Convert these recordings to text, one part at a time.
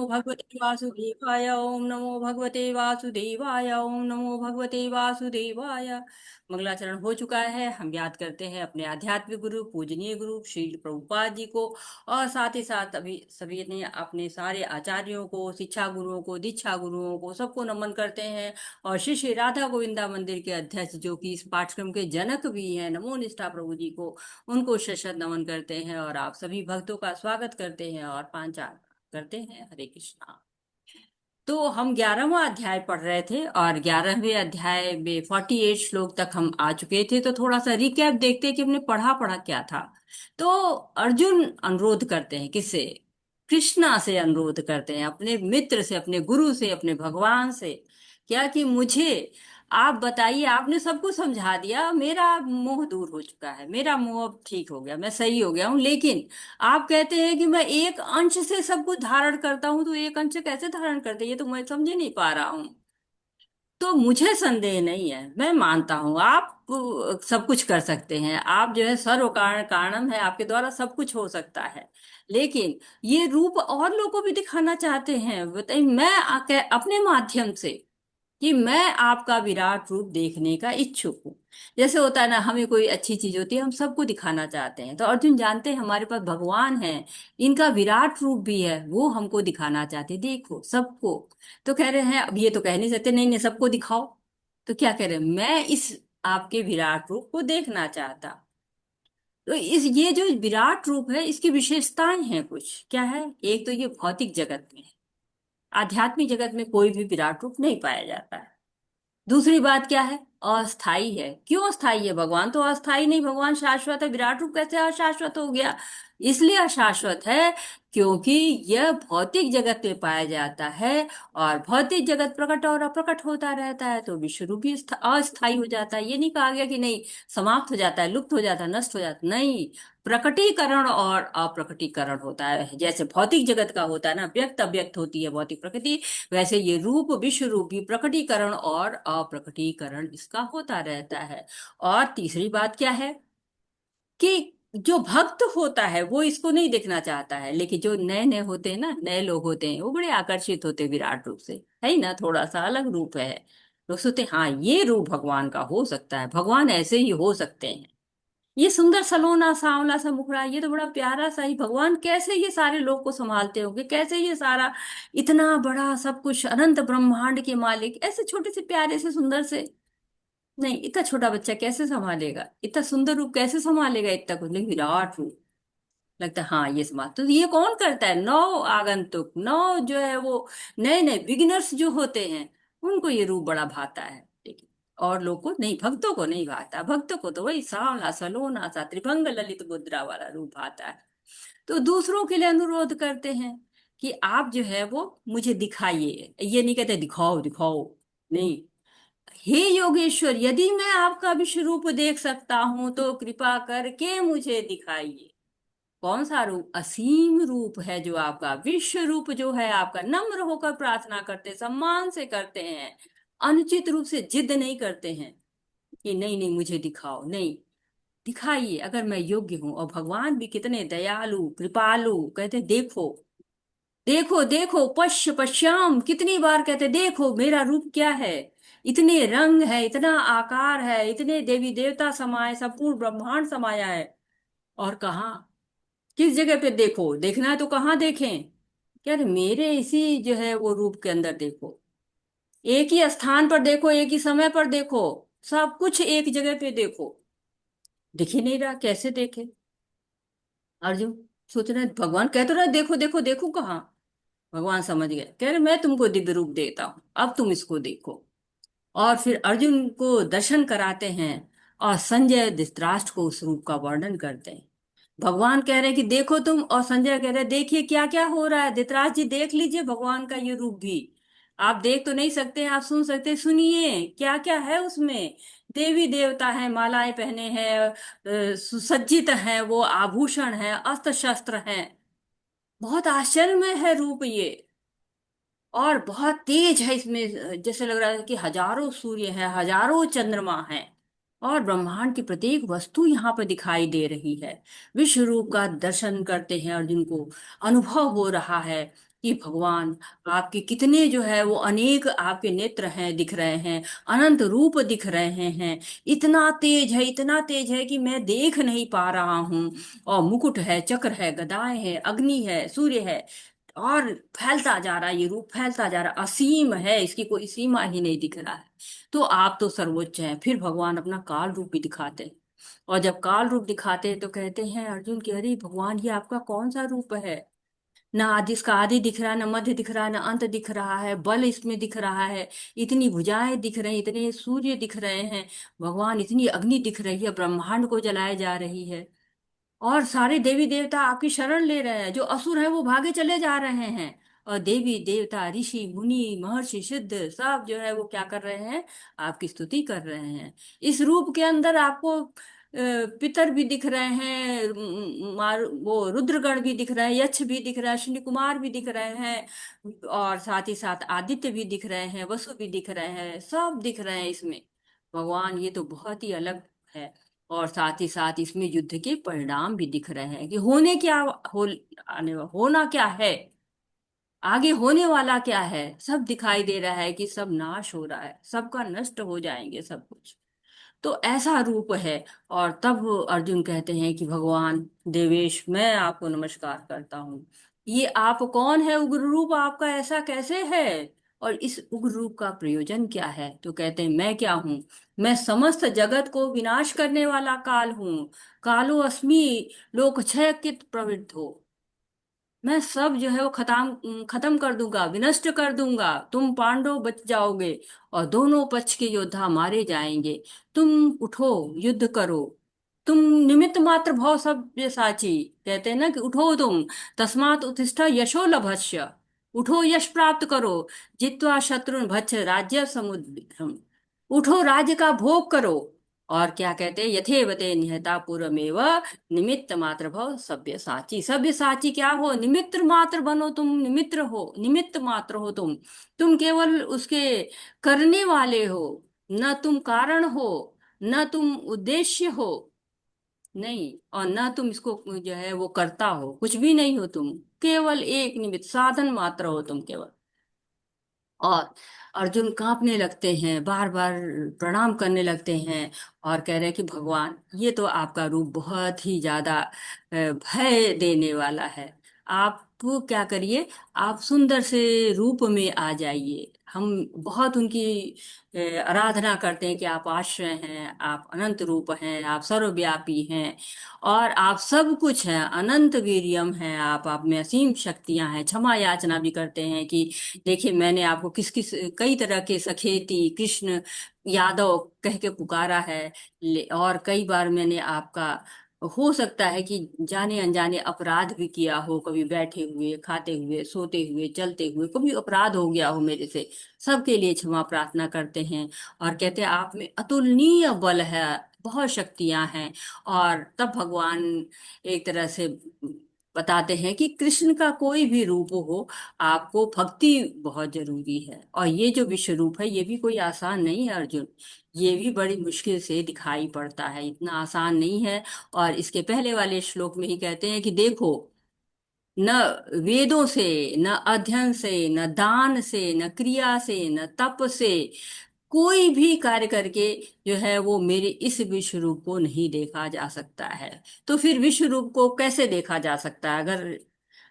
भगवते वासुदेवाय, ओम नमो भगवते वासुदेवाय, ओम नमो भगवते वासुदेवाय। मंगलाचरण हो चुका है। हम याद करते हैं अपने आध्यात्मिक गुरु, पूजनीय गुरु श्री प्रभुपाद जी को, और साथ ही साथ अभी सभी ने अपने सारे आचार्यों को, शिक्षा गुरुओं को, दीक्षा गुरुओं को, सबको नमन करते हैं। और श्री श्री राधा गोविंदा मंदिर के अध्यक्ष, जो कि इस पाठ्यक्रम के जनक भी हैं, नमो निष्ठा प्रभु जी को, उनको शत नमन करते हैं। और आप सभी भक्तों का स्वागत करते हैं और पांचाल करते हैं। हरे कृष्णा। तो हम 11वां अध्याय पढ़ रहे थे, और 11वें अध्याय में 48 श्लोक तक हम आ चुके थे। तो थोड़ा सा रिकैप देखते हैं कि हमने पढ़ा पढ़ा क्या था। तो अर्जुन अनुरोध करते हैं, किससे? कृष्णा से अनुरोध करते हैं, अपने मित्र से, अपने गुरु से, अपने भगवान से। क्या कि मुझे आप बताइए, आपने सबको समझा दिया, मेरा मोह दूर हो चुका है, मेरा मोह अब ठीक हो गया, मैं सही हो गया हूँ। लेकिन आप कहते हैं कि मैं एक अंश से सब कुछ धारण करता हूं, तो एक अंश कैसे धारण करते हैं, ये तो मैं समझ नहीं पा रहा हूँ। तो मुझे संदेह नहीं है, मैं मानता हूँ आप सब कुछ कर सकते हैं, आप जो है सर्व कारण कारणम है, आपके द्वारा सब कुछ हो सकता है। लेकिन ये रूप और लोगों को भी दिखाना चाहते हैं। बताइए, मैं अपने माध्यम से कि मैं आपका विराट रूप देखने का इच्छुक हूँ। जैसे होता है ना, हमें कोई अच्छी चीज होती है, हम सबको दिखाना चाहते हैं। तो अर्जुन जानते हैं हमारे पास भगवान है, इनका विराट रूप भी है, वो हमको दिखाना चाहते हैं, देखो सबको। तो कह रहे हैं, अब ये तो कह नहीं सकते नहीं नहीं सबको दिखाओ। तो क्या कह रहे हैं, मैं इस आपके विराट रूप को देखना चाहता। तो इस ये जो विराट रूप है, इसकी विशेषताएं हैं कुछ, क्या है? एक तो ये भौतिक जगत में है, आध्यात्मिक जगत में कोई भी विराट रूप नहीं पाया जाता है। दूसरी बात क्या है? अस्थाई है। क्यों अस्थाई है? भगवान तो अस्थाई नहीं, भगवान शाश्वत है, विराट रूप कैसे अशाश्वत हो गया? इसलिए अशाश्वत है क्योंकि यह भौतिक जगत में पाया जाता है, और भौतिक जगत प्रकट और अप्रकट होता रहता है, तो विश्व रूप भी अस्थाई हो जाता है। ये नहीं कहा गया कि नहीं, समाप्त हो जाता है, लुप्त हो जाता है, नष्ट हो जाता है, नहीं। प्रकटीकरण और अप्रकटीकरण होता है। जैसे भौतिक जगत का होता है ना, व्यक्त अव्यक्त होती है भौतिक प्रकृति, वैसे ये रूप, विश्व रूप भी प्रकटीकरण और अप्रकटीकरण इसका होता रहता है। और तीसरी बात क्या है कि जो भक्त होता है वो इसको नहीं देखना चाहता है, लेकिन जो नए नए होते हैं ना, नए लोग होते हैं, वो बड़े आकर्षित होते हैं विराट रूप से, है ही ना, थोड़ा सा अलग रूप है। लोग सोचते हैं हाँ, ये रूप भगवान का हो सकता है, भगवान ऐसे ही हो सकते हैं। ये सुंदर सलोना सांवला सा मुखड़ा, ये तो बड़ा प्यारा सा ही, भगवान कैसे ये सारे लोग को संभालते होंगे, कैसे ये सारा इतना बड़ा सब कुछ, अनंत ब्रह्मांड के मालिक, ऐसे छोटे से प्यारे से सुंदर से, नहीं, इतना छोटा बच्चा कैसे संभालेगा, इतना सुंदर रूप कैसे संभालेगा, इतना कुछ, लेकिन विराट रूप लगता है हाँ ये संभाल। तो ये कौन करता है? नौ आगंतुक, नौ जो है वो नए नए बिगिनर्स जो होते हैं, उनको ये रूप बड़ा भाता है। लेकिन और लोग को नहीं, भक्तों को नहीं भाता। भक्तों को तो वही सांवला सलोना सा त्रिभंग ललित मुद्रा वाला रूप भाता है। तो दूसरों के लिए अनुरोध करते हैं कि आप जो है वो मुझे दिखाइए। ये नहीं कहते दिखाओ दिखाओ, नहीं। हे योगेश्वर, यदि मैं आपका विश्व रूप देख सकता हूं तो कृपा करके मुझे दिखाइए। कौन सा रूप? असीम रूप है जो आपका, विश्व रूप जो है आपका। नम्र होकर प्रार्थना करते, सम्मान से करते हैं, अनुचित रूप से जिद नहीं करते हैं कि नहीं नहीं मुझे दिखाओ, नहीं, दिखाइए अगर मैं योग्य हूं। और भगवान भी कितने दयालु कृपालु, कहते देखो देखो देखो, पश्याम, कितनी बार कहते देखो मेरा रूप क्या है। इतने रंग है, इतना आकार है, इतने देवी देवता समाये, संपूर्ण ब्रह्मांड समाया है। और कहाँ, किस जगह पे देखो? देखना है तो कहाँ देखें? यार मेरे इसी जो है वो रूप के अंदर देखो, एक ही स्थान पर देखो, एक ही समय पर देखो, सब कुछ एक जगह पे देखो। दिख ही नहीं रहा, कैसे देखे? अर्जुन सोच रहे, भगवान कह तो रहे देखो देखो, देखो कहाँ? भगवान समझ गए, कह रहे मैं तुमको दिव्य रूप देता हूं, अब तुम इसको देखो। और फिर अर्जुन को दर्शन कराते हैं, और संजय धृतराष्ट्र को उस रूप का वर्णन करते हैं। भगवान कह रहे हैं कि देखो तुम, और संजय कह रहे हैं देखिए क्या क्या हो रहा है। धृतराष्ट्र जी देख लीजिए भगवान का ये रूप भी। आप देख तो नहीं सकते, आप सुन सकते, सुनिए क्या क्या है उसमें। देवी देवता है, मालाएं पहने हैं, सुसज्जित हैं, वो आभूषण है, अस्त्र शस्त्र हैं। बहुत आश्चर्यमय है रूप ये, और बहुत तेज है इसमें। जैसे लग रहा है कि हजारों सूर्य हैं, हजारों चंद्रमा हैं, और ब्रह्मांड की प्रत्येक वस्तु यहाँ पर दिखाई दे रही है। विश्व रूप का दर्शन करते हैं अर्जुन को, अनुभव हो रहा है। कि भगवान आपके कितने जो है वो अनेक आपके नेत्र हैं, दिख रहे हैं, अनंत रूप दिख रहे हैं। इतना तेज है, इतना तेज है कि मैं देख नहीं पा रहा हूँ। और मुकुट है, चक्र है, गदाएं है, अग्नि है, सूर्य है, और फैलता जा रहा है, ये रूप फैलता जा रहा है, असीम है, इसकी कोई सीमा ही नहीं दिख रहा है। तो आप तो सर्वोच्च हैं। फिर भगवान अपना काल रूप भी दिखाते हैं। और जब काल रूप दिखाते हैं तो कहते हैं अर्जुन की, अरे भगवान ये आपका कौन सा रूप है? ना आदि, इसका आदि दिख रहा है, ना मध्य दिख रहा है, ना अंत दिख रहा है, बल इसमें दिख रहा है, इतनी भुजाएं दिख रही, इतने सूर्य दिख रहे हैं, भगवान इतनी अग्नि दिख रही है, ब्रह्मांड को जलाए जा रही है, और सारे देवी देवता आपकी शरण ले रहे हैं, जो असुर है वो भागे चले जा रहे हैं, और देवी देवता ऋषि मुनि महर्षि सिद्ध सब जो है वो क्या कर रहे हैं? आपकी स्तुति कर रहे हैं। इस रूप के अंदर आपको पितर भी दिख रहे हैं, वो रुद्रगण भी दिख रहे हैं, यक्ष भी दिख रहा है, अश्विनी कुमार भी दिख रहे हैं, और साथ ही साथ आदित्य भी दिख रहे हैं, वसु भी दिख रहे हैं, सब दिख रहे हैं इसमें। भगवान ये तो बहुत ही अलग है। और साथ ही साथ इसमें युद्ध के परिणाम भी दिख रहे हैं कि होने क्या, हो होना क्या है, आगे होने वाला क्या है, सब दिखाई दे रहा है कि सब नाश हो रहा है, सबका नष्ट हो जाएंगे सब कुछ। तो ऐसा रूप है। और तब अर्जुन कहते हैं कि भगवान देवेश, मैं आपको नमस्कार करता हूँ। ये आप कौन है? उग्र रूप आपका ऐसा कैसे है? और इस उग्र रूप का प्रयोजन क्या है? तो कहते हैं, मैं क्या हूँ? मैं समस्त जगत को विनाश करने वाला काल हूँ। कालो अस्मि लोक क्षय कृत प्रवृत्त हो। मैं सब जो है वो खत्म खत्म कर दूंगा, विनष्ट कर दूंगा। तुम पांडव बच जाओगे, और दोनों पक्ष के योद्धा मारे जाएंगे। तुम उठो, युद्ध करो। तुम निमित्त मात्र भव सव्य साची। कहते हैं ना कि उठो तुम, तस्मात् उत्तिष्ठ यशो लभस्य। उठो, यश प्राप्त करो। जित्वा शत्रुन भच्छ राज्य समुद्रम। उठो, राज्य का भोग करो। और क्या कहते हैं? यथेवते निहता पूर्वमेव निमित्त मात्र भव सभ्य साची। सभ्य साची क्या हो? निमित्त मात्र बनो तुम, निमित्त हो, निमित्त मात्र हो तुम केवल उसके करने वाले हो। न तुम कारण हो, न तुम उद्देश्य हो, नहीं, और न तुम इसको जो है वो करता हो, कुछ भी नहीं हो तुम। केवल एक निमित्त साधन मात्र हो तुम केवल। और अर्जुन कांपने लगते हैं, बार बार प्रणाम करने लगते हैं, और कह रहे हैं कि भगवान ये तो आपका रूप बहुत ही ज्यादा भय देने वाला है। आप क्या करिए, आप सुंदर से रूप में आ जाइए। हम बहुत उनकी आराधना करते हैं कि आप आश्रय हैं, आप अनंत रूप हैं, आप सर्वव्यापी हैं, और आप सब कुछ हैं, अनंत वीर्यम हैं, आप में असीम शक्तियां हैं। क्षमा याचना भी करते हैं कि देखिए, मैंने आपको किस किस कई तरह के सखेती कृष्ण यादव कह के पुकारा है। और कई बार मैंने आपका, हो सकता है कि जाने अनजाने अपराध भी किया हो, कभी बैठे हुए, खाते हुए, सोते हुए, चलते हुए, कभी अपराध हो गया हो मेरे से। सबके लिए क्षमा प्रार्थना करते हैं। और कहते हैं आप में अतुलनीय बल है, बहुत शक्तियां हैं। और तब भगवान एक तरह से बताते हैं कि कृष्ण का कोई भी रूप हो, आपको भक्ति बहुत जरूरी है। और ये जो विश्व रूप है, ये भी कोई आसान नहीं है अर्जुन। ये भी बड़ी मुश्किल से दिखाई पड़ता है, इतना आसान नहीं है। और इसके पहले वाले श्लोक में ही कहते हैं कि देखो, न वेदों से, न अध्ययन से, न दान से, न क्रिया से, न तप से, कोई भी कार्य करके जो है वो मेरे इस विश्व रूप को नहीं देखा जा सकता है। तो फिर विश्व रूप को कैसे देखा जा सकता है? अगर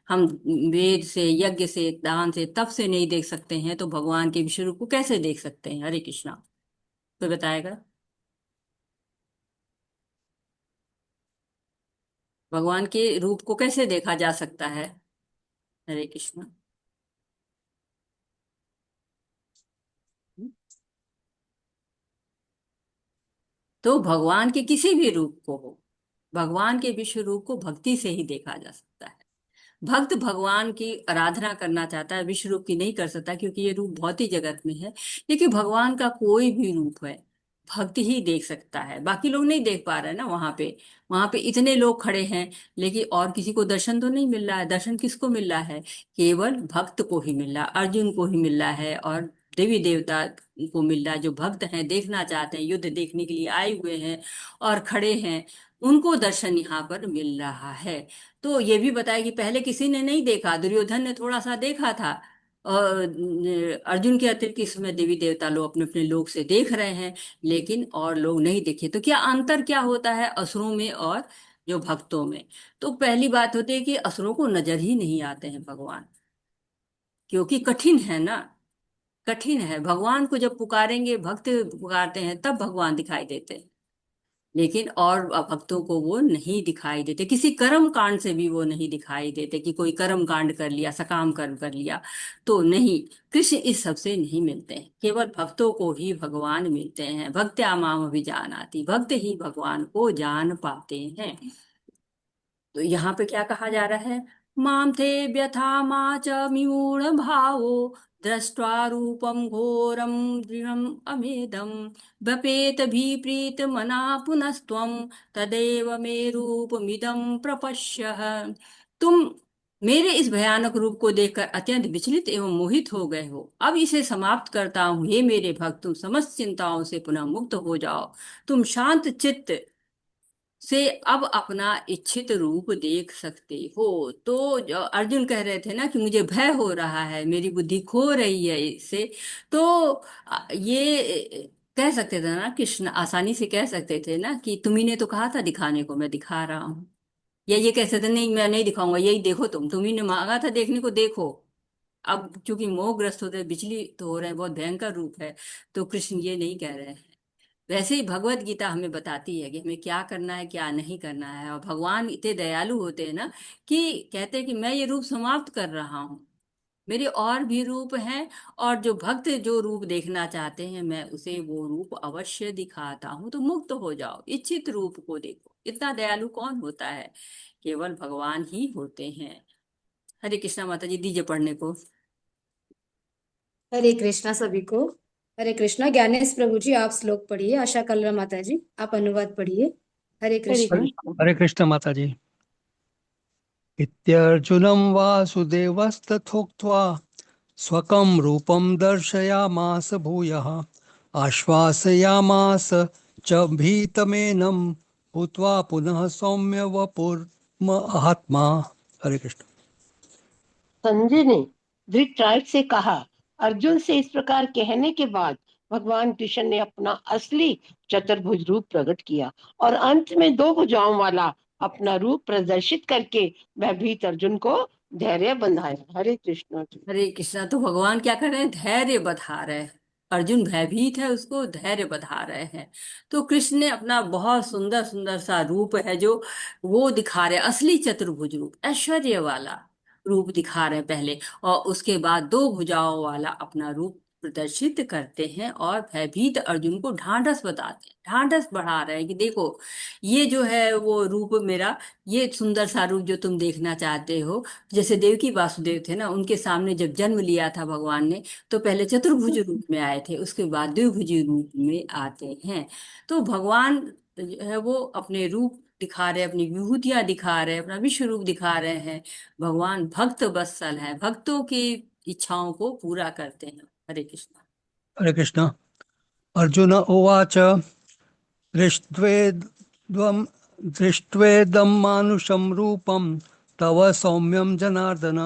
हम वेद से, यज्ञ से, दान से, तप से नहीं देख सकते हैं, तो भगवान के विश्व रूप को कैसे देख सकते हैं? हरे कृष्णा। कोई बताएगा? भगवान के रूप को कैसे देखा जा सकता है? हरे कृष्णा। तो भगवान के किसी भी रूप को हो, भगवान के विश्व रूप को भक्ति से ही देखा जा सकता है। भक्त भगवान की आराधना करना चाहता है, विश्व रूप की नहीं कर सकता, क्योंकि ये रूप भौतिक जगत में है। लेकिन भगवान का कोई भी रूप है, भक्त ही देख सकता है। बाकी लोग नहीं देख पा रहे हैं ना वहां पे। वहां पे इतने लोग खड़े हैं, लेकिन और किसी को दर्शन तो नहीं मिल रहा है। दर्शन किसको मिल रहा है? केवल भक्त को ही मिल रहा है, अर्जुन को ही मिल रहा है, और देवी देवता को मिल रहा है, जो भक्त हैं देखना चाहते हैं, युद्ध देखने के लिए आए हुए हैं और खड़े हैं, उनको दर्शन यहाँ पर मिल रहा है। तो ये भी बताया कि पहले किसी ने नहीं देखा, दुर्योधन ने थोड़ा सा देखा था, और अर्जुन के अतिरिक्त इसमें देवी देवता लोग अपने अपने लोग से देख रहे हैं, लेकिन और लोग नहीं देखे। तो क्या अंतर क्या होता है असुरों में और जो भक्तों में? तो पहली बात होती है कि असुरों को नजर ही नहीं आते हैं भगवान, क्योंकि कठिन है ना, कठिन है। भगवान को जब पुकारेंगे, भक्त पुकारते हैं, तब भगवान दिखाई देते हैं, लेकिन और भक्तों को वो नहीं दिखाई देते, किसी कर्म कांड से भी वो नहीं दिखाई देते कि कोई कर्म कांड कर लिया, सकाम कर्म कर लिया, तो नहीं। कृष्ण इस सबसे नहीं मिलते हैं, केवल भक्तों को ही भगवान मिलते हैं। भक्त्या माम अभिजानाति, भक्त ही भगवान को जान पाते हैं। तो यहाँ पे क्या कहा जा रहा है? माम थे व्यथा मा च म्यूढ़ भावो दृष्ट्वा रूपम घोरम दृढ़म अमेदम व्यपेत भी प्रीत मना पुनस्त्वम तदेव मे रूपमिदं प्रपश्य। तुम मेरे इस भयानक रूप को देखकर अत्यंत विचलित एवं मोहित हो गए हो। अब इसे समाप्त करता हूँ। हे मेरे भक्त, तुम समस्त चिंताओं से पुनः मुक्त हो जाओ। तुम शांत चित्त से अब अपना इच्छित रूप देख सकते हो। तो जो अर्जुन कह रहे थे ना कि मुझे भय हो रहा है, मेरी बुद्धि खो रही है इससे, तो ये कह सकते थे ना, कृष्ण आसानी से कह सकते थे ना कि तुम्ही ने तो कहा था दिखाने को, मैं दिखा रहा हूँ। या ये कह सकते नहीं, मैं नहीं दिखाऊंगा, यही देखो, तुम्ही ने मांगा था देखने को, देखो। अब चूंकि मोहग्रस्त होते हैं, विचलित हो रहे हैं, बहुत भयंकर रूप है, तो कृष्ण ये नहीं कह रहे हैं। वैसे ही भगवत गीता हमें बताती है कि हमें क्या करना है, क्या नहीं करना है। और भगवान इतने दयालु होते हैं ना कि कहते हैं कि मैं ये रूप समाप्त कर रहा हूँ, मेरे और भी रूप हैं, और जो भक्त जो रूप देखना चाहते हैं, मैं उसे वो रूप अवश्य दिखाता हूँ। तो मुक्त हो जाओ, इच्छित रूप को देखो। इतना दयालु कौन होता है? केवल भगवान ही होते हैं। हरे कृष्णा माता जी, दीजिए पढ़ने को। हरे कृष्णा सभी को। हरे कृष्णा। ज्ञानेश प्रभु जी आप श्लोक पढ़िए। आशा कलरा माता जी आप अनुवाद पढ़िए। हरे हरे कृष्णा। कृष्ण। हरे कृष्ण माता जी। इत्यर्जुनं वासुदेवस्तथोक्त्वा स्वकं रूपं दर्शयामास भूयः आश्वासयामास च भीतमेनं भूत्वा पुनः सौम्य वपुर्महात्मा। हरे कृष्ण। संजय ने धृतराष्ट्र से कहा। अर्जुन से इस प्रकार कहने के बाद भगवान कृष्ण ने अपना असली चतुर्भुज रूप प्रकट किया और अंत में दो भुजाओं वाला अपना रूप प्रदर्शित करके भयभीत अर्जुन को धैर्य बंधाया। हरे कृष्ण। हरे कृष्णा। तो भगवान क्या कर रहे हैं? धैर्य बधा रहे हैं। अर्जुन भयभीत है, उसको धैर्य बधा रहे हैं। तो कृष्ण ने अपना बहुत सुंदर सुंदर सा रूप है जो वो दिखा रहे हैं, असली चतुर्भुज रूप, ऐश्वर्य वाला रूप दिखा रहे हैं पहले, और उसके बाद दो भुजाओं वाला अपना रूप प्रदर्शित करते हैं और भयभीत अर्जुन को ढांढस बताते हैं, ढांढस बढ़ा रहे हैं कि देखो, ये जो है वो रूप मेरा, ये सुंदर सा रूप जो तुम देखना चाहते हो। जैसे देवकी वासुदेव थे ना, उनके सामने जब जन्म लिया था भगवान ने, तो पहले चतुर्भुज रूप में आए थे, उसके बाद द्विभुज रूप में आते हैं। तो भगवान जो है वो अपने रूप दिखा रहे हैं, अपनी विभूतियां दिखा रहे हैं, अपना विश्व रूप दिखा रहे हैं। भगवान भक्त वत्सल है, भक्तों की इच्छाओं को पूरा करते हैं। हरे कृष्ण। हरे कृष्ण। अर्जुन उवाच दृष्ट्वेदं दृष्ट्वेदं मानुषं रूपं तव सौम्यं जनार्दन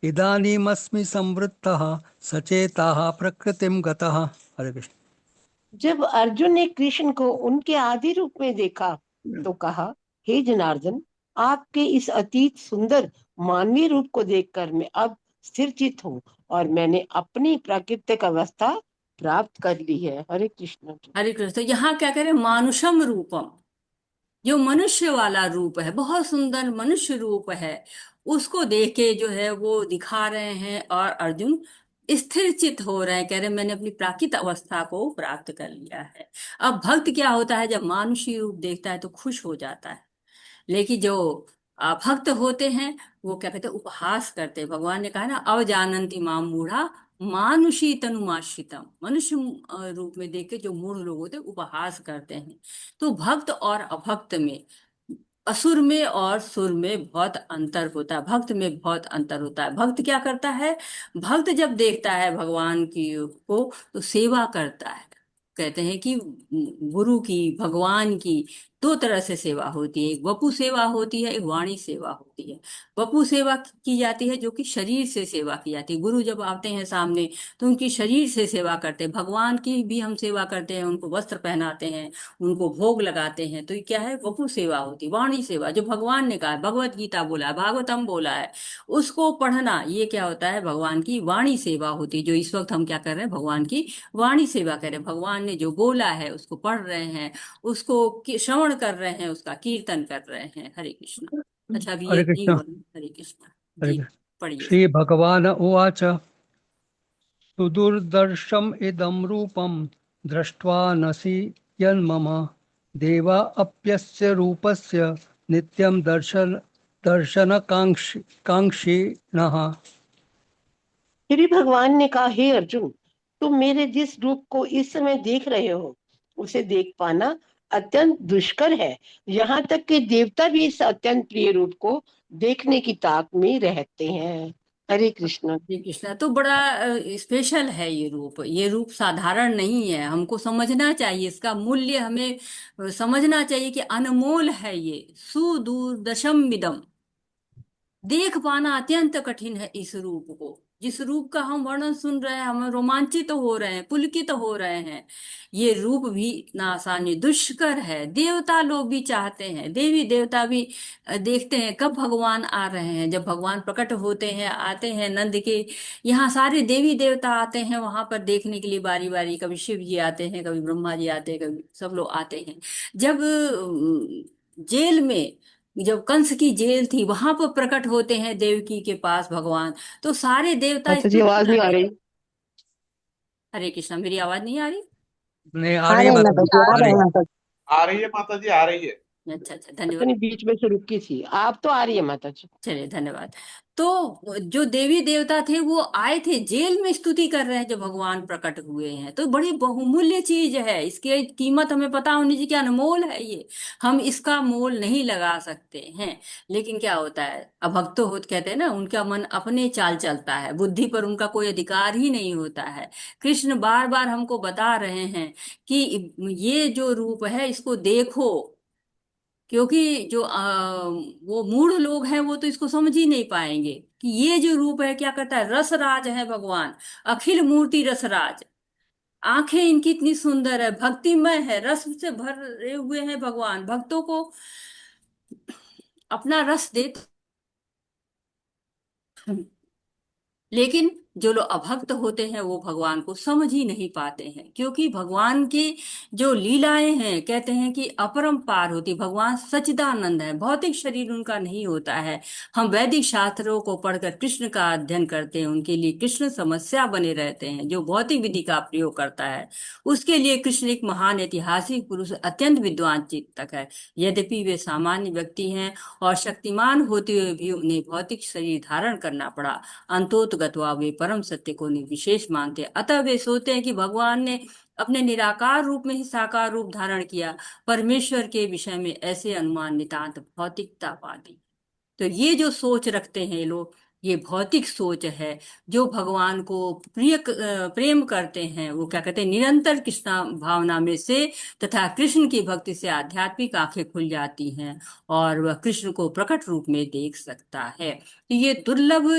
इदानीमस्मि संवृत्तः सचेताः प्रकृतिं गतः। हरे कृष्ण। जब अर्जुन ने कृष्ण को उनके आदि रूप में देखा तो कहा, हे जनार्दन, आपके इस अतीत सुंदर मानवीय रूप को देखकर मैं अब स्थिर चित हूँ और मैंने अपनी प्राकृतिक अवस्था प्राप्त कर ली है। हरे कृष्ण। हरे कृष्ण। तो यहाँ क्या करें? मानुषम रूपम, जो मनुष्य वाला रूप है, बहुत सुंदर मनुष्य रूप है, उसको देख के जो है वो दिखा रहे हैं, और अर्जुन स्थिर चित हो रहे हैं, कह रहे हैं मैंने अपनी प्राकृत अवस्था को प्राप्त कर लिया है। अब भक्त क्या होता है, जब मानुषी रूप देखता है तो खुश हो जाता है, लेकिन जो भक्त होते हैं वो क्या कहते हैं, उपहास करते हैं। भगवान ने कहा ना, अवजानंति माम मूढ़ा मानुषी तनुमाश्रितम, मनुष्य रूप में देख के जो मूढ़ लोग होते हैं उपहास करते हैं। तो भक्त और अभक्त में असुर में और सुर में बहुत अंतर होता है, भक्त में बहुत अंतर होता है। भक्त क्या करता है? भक्त जब देखता है भगवान की को तो सेवा करता है। कहते हैं कि गुरु की, भगवान की दो तरह से सेवा होती है, एक वपु सेवा होती है, एक वाणी सेवा होती है। वपु सेवा की जाती है जो कि शरीर से सेवा की जाती है। गुरु जब आते हैं सामने तो उनकी शरीर से सेवा करते हैं। भगवान की भी हम सेवा करते हैं, उनको वस्त्र पहनाते हैं, उनको भोग लगाते हैं। तो ये क्या है? वपु सेवा होती है। वाणी सेवा जो भगवान ने कहा है, भगवत गीता बोला है, भागवतम बोला है, उसको पढ़ना, ये क्या होता है? भगवान की वाणी सेवा होती है। जो इस वक्त हम क्या कर रहे हैं? भगवान की वाणी सेवा कर रहे हैं। भगवान ने जो बोला है उसको पढ़ रहे हैं, उसको श्रवण कर रहे हैं, उसका कीर्तन कर रहे हैं। हरे कृष्णा। अच्छा, अभी ये हरे नहीं कृष्ण। हुआ। हरे कृष्णा हरे जी, कृष्ण। पढ़िए। श्री भगवान उवाच सुदुर्दर्शम इदं रूपम दृष्ट्वा नसि यन्मम देवा अप्यस्य रूपस्य नित्यं दर्शनकांक्षिणः। श्री भगवान ने कहा, हे अर्जुन, तुम मेरे जिस रूप को इस समय देख रहे हो उसे देख पाना अत्यंत दुष्कर है। यहाँ तक कि देवता भी इस अत्यंत प्रिय रूप को देखने की ताक में रहते हैं। हरे कृष्ण। श्री कृष्णा तो बड़ा स्पेशल है ये रूप। ये रूप साधारण नहीं है, हमको समझना चाहिए इसका मूल्य। हमें समझना चाहिए कि अनमोल है ये। सुदूरदर्शम मिदम, देख पाना अत्यंत कठिन है इस रूप को। जिस रूप का हम वर्णन सुन रहे हैं, हम रोमांचित तो हो रहे हैं, पुलकित तो हो रहे हैं। ये रूप भी इतना आसान नहीं, दुष्कर है। देवता लोग भी चाहते हैं, देवी देवता भी देखते हैं कब भगवान आ रहे हैं। जब भगवान प्रकट होते हैं, आते हैं नंद के यहाँ, सारे देवी देवता आते हैं वहां पर देखने के लिए बारी बारी। कभी शिव जी आते हैं, कभी ब्रह्मा जी आते हैं, कभी सब लोग आते हैं। जब जेल में, जब कंस की जेल थी वहां पर प्रकट होते हैं देवकी के पास भगवान, तो सारे देवता माता जी, स्तुति आवाज कर नहीं आ रहे हैं। रही। हरे कृष्णा, मेरी आवाज नहीं आ रही? नहीं आ आ रही है रहे हैं माता माता जी, जी, आ आ रहे रही हैं है। माता जी। आ रही है माता जी, आ रही है। अच्छा अच्छा, पता धन्यवाद। नहीं बीच में से रुकी थी, आप तो आ रही है माता जी। चलिए, धन्यवाद। तो जो देवी देवता थे वो आए थे, जेल में स्तुति कर रहे हैं जब भगवान प्रकट हुए हैं। तो बड़ी बहुमूल्य चीज है, इसकी कीमत हमें पता होनी चाहिए कि अनमोल है ये। हम इसका मोल नहीं लगा सकते हैं। लेकिन क्या होता है, अभक्त हो कहते हैं ना, उनका मन अपने चाल चलता है, बुद्धि पर उनका कोई अधिकार ही नहीं होता है। कृष्ण बार बार हमको बता रहे हैं कि ये जो रूप है इसको देखो। क्योंकि जो वो मूढ़ लोग हैं वो तो इसको समझ ही नहीं पाएंगे कि ये जो रूप है क्या करता है। रसराज है भगवान, अखिल मूर्ति रसराज। आंखें इनकी इतनी सुंदर है, भक्तिमय है, रस से भरे हुए हैं भगवान, भक्तों को अपना रस देते। लेकिन जो लोग अभक्त होते हैं वो भगवान को समझ ही नहीं पाते हैं, क्योंकि भगवान की जो लीलाएं हैं, कहते हैं कि अपरंपार होती। भगवान सच्चिदानंद है, भौतिक शरीर उनका नहीं होता है। हम वैदिक शास्त्रों को पढ़कर कृष्ण का अध्ययन करते हैं, उनके लिए कृष्ण समस्या बने रहते हैं। जो भौतिक विधि का प्रयोग करता है उसके लिए कृष्ण एक महान ऐतिहासिक पुरुष, अत्यंत विद्वान चिंतक है। यद्यपि वे सामान्य व्यक्ति हैं और शक्तिमान होते हुए भी उन्हें भौतिक शरीर धारण करना पड़ा, अंतोतगत्वा वे परम सत्य को निर्विशेष मानते हैं। अतः वे सोचते हैं कि भगवान ने अपने निराकार रूप में ही साकार रूप धारण किया। परमेश्वर के विषय में ऐसे अनुमान नितांत भौतिकतावादी। तो ये जो सोच रखते हैं लोग, ये भौतिक सोच है। जो भगवान को प्रेम करते हैं वो क्या कहते हैं, निरंतर कृष्ण भावना में से तथा कृष्ण की भक्ति से आध्यात्मिक आंखें खुल जाती हैं और वह कृष्ण को प्रकट रूप में देख सकता है। तो ये दुर्लभ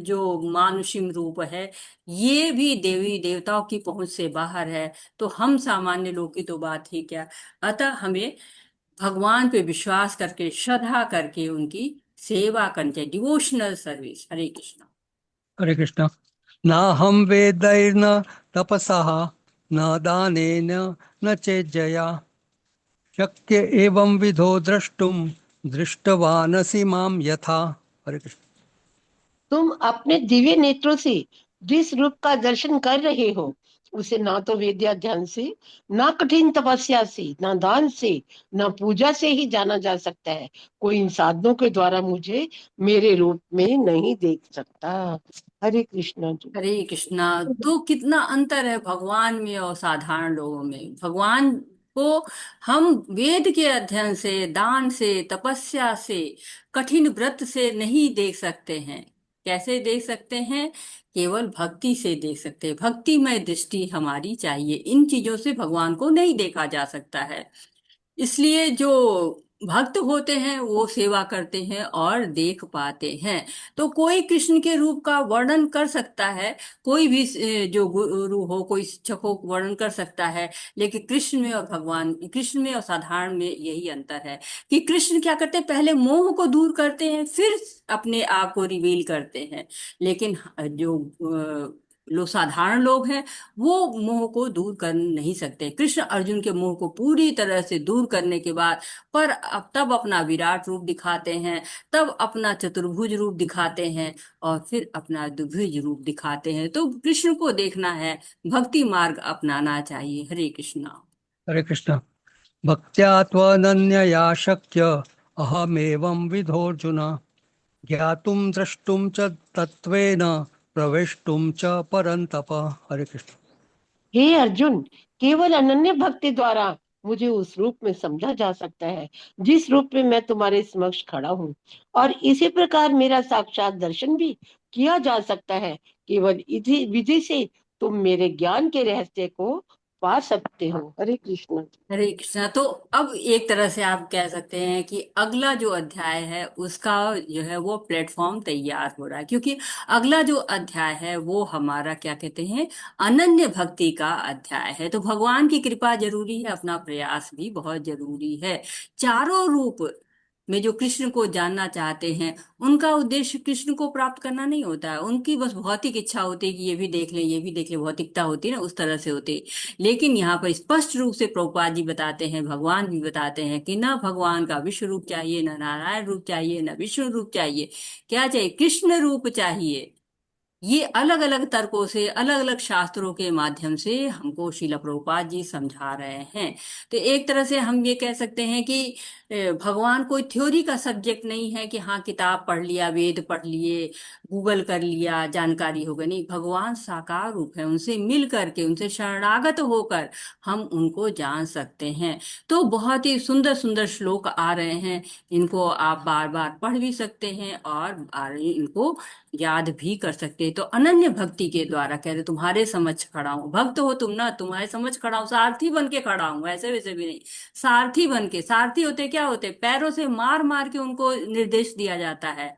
जो मानुषिक रूप है, ये भी देवी देवताओं की पहुंच से बाहर है। तो हम सामान्य लोग की तो बात ही क्या। अतः हमें भगवान पे विश्वास करके, श्रद्धा करके उनकी सेवा करनी चाहिए, डिवोशनल सर्विस। हरे कृष्णा। हरे कृष्ण। ना हम वेदैर्न तपसः न दानेन न चेज्जया शक्य एवं विधो द्रष्टुम दृष्टवानसि माम यथा। हरे कृष्ण। तुम अपने दिव्य नेत्रों से जिस रूप का दर्शन कर रहे हो उसे ना तो वेद्या ध्यान से, ना कठिन तपस्या से, ना दान से, ना पूजा से ही जाना जा सकता है। कोई इन साधनों के द्वारा मुझे मेरे रूप में नहीं देख सकता। हरे कृष्णा जी। हरे कृष्णा। तो कितना अंतर है भगवान में और साधारण लोगों में। भगवान को हम वेद के अध्ययन से, दान से, तपस्या से, कठिन व्रत से नहीं देख सकते हैं। कैसे देख सकते हैं? केवल भक्ति से देख सकते हैं। भक्तिमय दृष्टि हमारी चाहिए। इन चीजों से भगवान को नहीं देखा जा सकता है। इसलिए जो भक्त होते हैं वो सेवा करते हैं और देख पाते हैं। तो कोई कृष्ण के रूप का वर्णन कर सकता है, कोई भी जो गुरु हो, कोई शिक्षक हो, वर्णन कर सकता है। लेकिन कृष्ण में और भगवान, कृष्ण में और साधारण में यही अंतर है कि कृष्ण क्या करते हैं, पहले मोह को दूर करते हैं, फिर अपने आप को रिवील करते हैं। लेकिन जो लोग, साधारण लोग हैं, वो मोह को दूर कर नहीं सकते। कृष्ण अर्जुन के मोह को पूरी तरह से दूर करने के बाद पर अब तब अपना विराट रूप दिखाते हैं, तब अपना चतुर्भुज रूप दिखाते हैं, और फिर अपना द्विभुज रूप दिखाते हैं। तो कृष्ण को देखना है, भक्ति मार्ग अपनाना चाहिए। हरे कृष्णा। हरे कृष्ण। भक्त्या त्वनन्यया शक्य अहमेवं विधोऽर्जुन ज्ञातुं द्रष्टुं च तत्त्वेन प्रवेष्टुं च परन्तप। हरे कृष्ण। हे अर्जुन, केवल अनन्य भक्ति द्वारा मुझे उस रूप में समझा जा सकता है जिस रूप में मैं तुम्हारे समक्ष खड़ा हूँ, और इसी प्रकार मेरा साक्षात दर्शन भी किया जा सकता है। केवल इसी विधि से तुम मेरे ज्ञान के रहस्य को पा सकते हो। हरे कृष्ण। हरे कृष्णा। तो अब एक तरह से आप कह सकते हैं कि अगला जो अध्याय है उसका जो है वो प्लेटफॉर्म तैयार हो रहा है, क्योंकि अगला जो अध्याय है वो हमारा क्या कहते हैं, अनन्य भक्ति का अध्याय है। तो भगवान की कृपा जरूरी है, अपना प्रयास भी बहुत जरूरी है। चारों रूप में जो कृष्ण को जानना चाहते हैं, उनका उद्देश्य कृष्ण को प्राप्त करना नहीं होता है। उनकी बस भौतिक इच्छा होती है कि ये भी देख लें, ये भी देख लें, भौतिकता होती है ना, उस तरह से होती है। लेकिन यहाँ पर स्पष्ट रूप से प्रभुपाद जी बताते हैं, भगवान भी बताते हैं कि ना भगवान का विश्व रूप चाहिए, ना नारायण रूप चाहिए, ना विष्णु रूप चाहिए। क्या चाहिए? कृष्ण रूप चाहिए। ये अलग अलग तर्कों से, अलग अलग शास्त्रों के माध्यम से हमको श्रील प्रभुपाद जी समझा रहे हैं। तो एक तरह से हम ये कह सकते हैं कि भगवान कोई थ्योरी का सब्जेक्ट नहीं है कि हाँ किताब पढ़ लिया, वेद पढ़ लिए, गूगल कर लिया, जानकारी हो गई। नहीं, भगवान साकार रूप है। उनसे मिल करके, उनसे शरणागत होकर हम उनको जान सकते हैं। तो बहुत ही सुंदर सुंदर श्लोक आ रहे हैं। इनको आप बार बार पढ़ भी सकते हैं और इनको याद भी कर सकते हैं। तो अनन्य भक्ति के द्वारा कह रहे, तुम्हारे समझ खड़ा हूं, भक्त हो तुम ना, तुम्हारे समझ खड़ा हूं, सारथी बन के खड़ा हूं, ऐसे वैसे भी नहीं। सारथी बन के, सारथी होते क्या होते, पैरों से मार मार के उनको निर्देश दिया जाता है।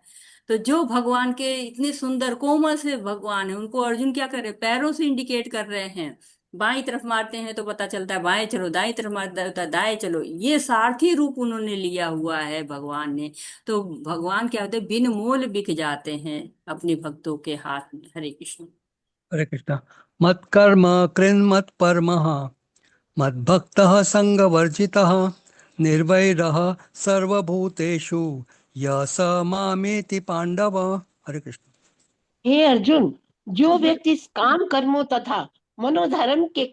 तो जो भगवान के इतने सुंदर कोमल से भगवान है, उनको अर्जुन क्या कर रहे, पैरों से इंडिकेट कर रहे हैं। बाईं तरफ मारते हैं तो पता चलता है बाएं चलो, दाईं तरफ मारता है तो दाएं चलो। ये सारथी रूप उन्होंने लिया हुआ है भगवान ने। तो भगवान क्या होते हैं, बिन मोल बिक जाते हैं अपने भक्तों के हाथ में। हरे कृष्ण। हरे कृष्ण। मत्कर्म कृन्मत्परमः मद्भक्तः संगवर्जितः निर्वैरः सर्वभूतेषु यः स मामेति पांडव। हरे कृष्ण। हे अर्जुन, जो व्यक्ति काम कर्मों तथा मनोधर्म के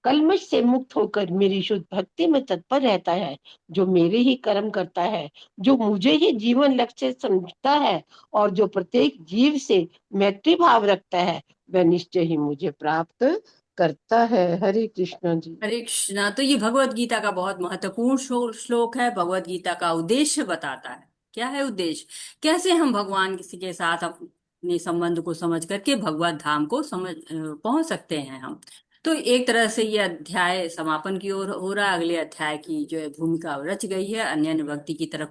कलमश से मुक्त होकर मेरी शुद्ध भक्ति में तत्पर रहता है, जो मेरे ही कर्म करता है, जो मुझे ही जीवन लक्ष्य समझता है, और जो प्रत्येक जीव से मैत्री भाव रखता है, वह निश्चय ही मुझे प्राप्त करता है। हरे कृष्ण जी। हरे कृष्णा। तो ये भगवत गीता का बहुत महत्वपूर्ण श्लोक है। भगवत गीता का उद्देश्य बताता है। क्या है उद्देश्य? कैसे हम भगवान किसी के साथ अपने संबंध को समझ करके भगवत धाम को समझ पहुंच सकते हैं हम। तो एक तरह से ये अध्याय समापन की ओर हो रहा है। अगले अध्याय की जो है भूमिका रच गई है, अन्य भक्ति की तरफ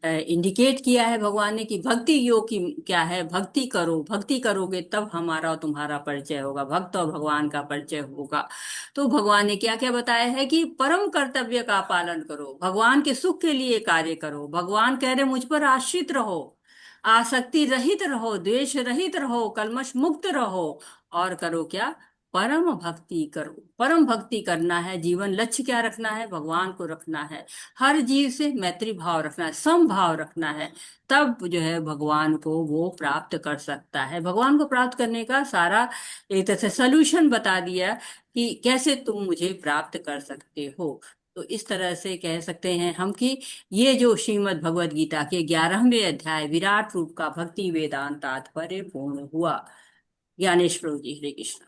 इंडिकेट किया है भगवान ने कि भक्ति योग की क्या है, भक्ति करो, भक्ति करोगे तब हमारा और तुम्हारा परिचय होगा, भक्त और भगवान का परिचय होगा। तो भगवान ने क्या क्या बताया है कि परम कर्तव्य का पालन करो, भगवान के सुख के लिए कार्य करो। भगवान कह रहे मुझ पर आश्रित रहो, आसक्ति रहित रहो, द्वेष रहित रहो, कलमश मुक्त रहो, और करो क्या, परम भक्ति करो। परम भक्ति करना है, जीवन लक्ष्य क्या रखना है, भगवान को रखना है, हर जीव से मैत्री भाव रखना है, समभाव रखना है। तब जो है भगवान को वो प्राप्त कर सकता है। भगवान को प्राप्त करने का सारा एक तरह से सोल्यूशन बता दिया कि कैसे तुम मुझे प्राप्त कर सकते हो। तो इस तरह से कह सकते हैं हम कि ये जो श्रीमद् भगवद गीता के 11वें अध्याय विराट रूप का भक्ति वेदांत तात्पर्य पूर्ण हुआ। ज्ञानेश प्रभु जी। हरे कृष्ण।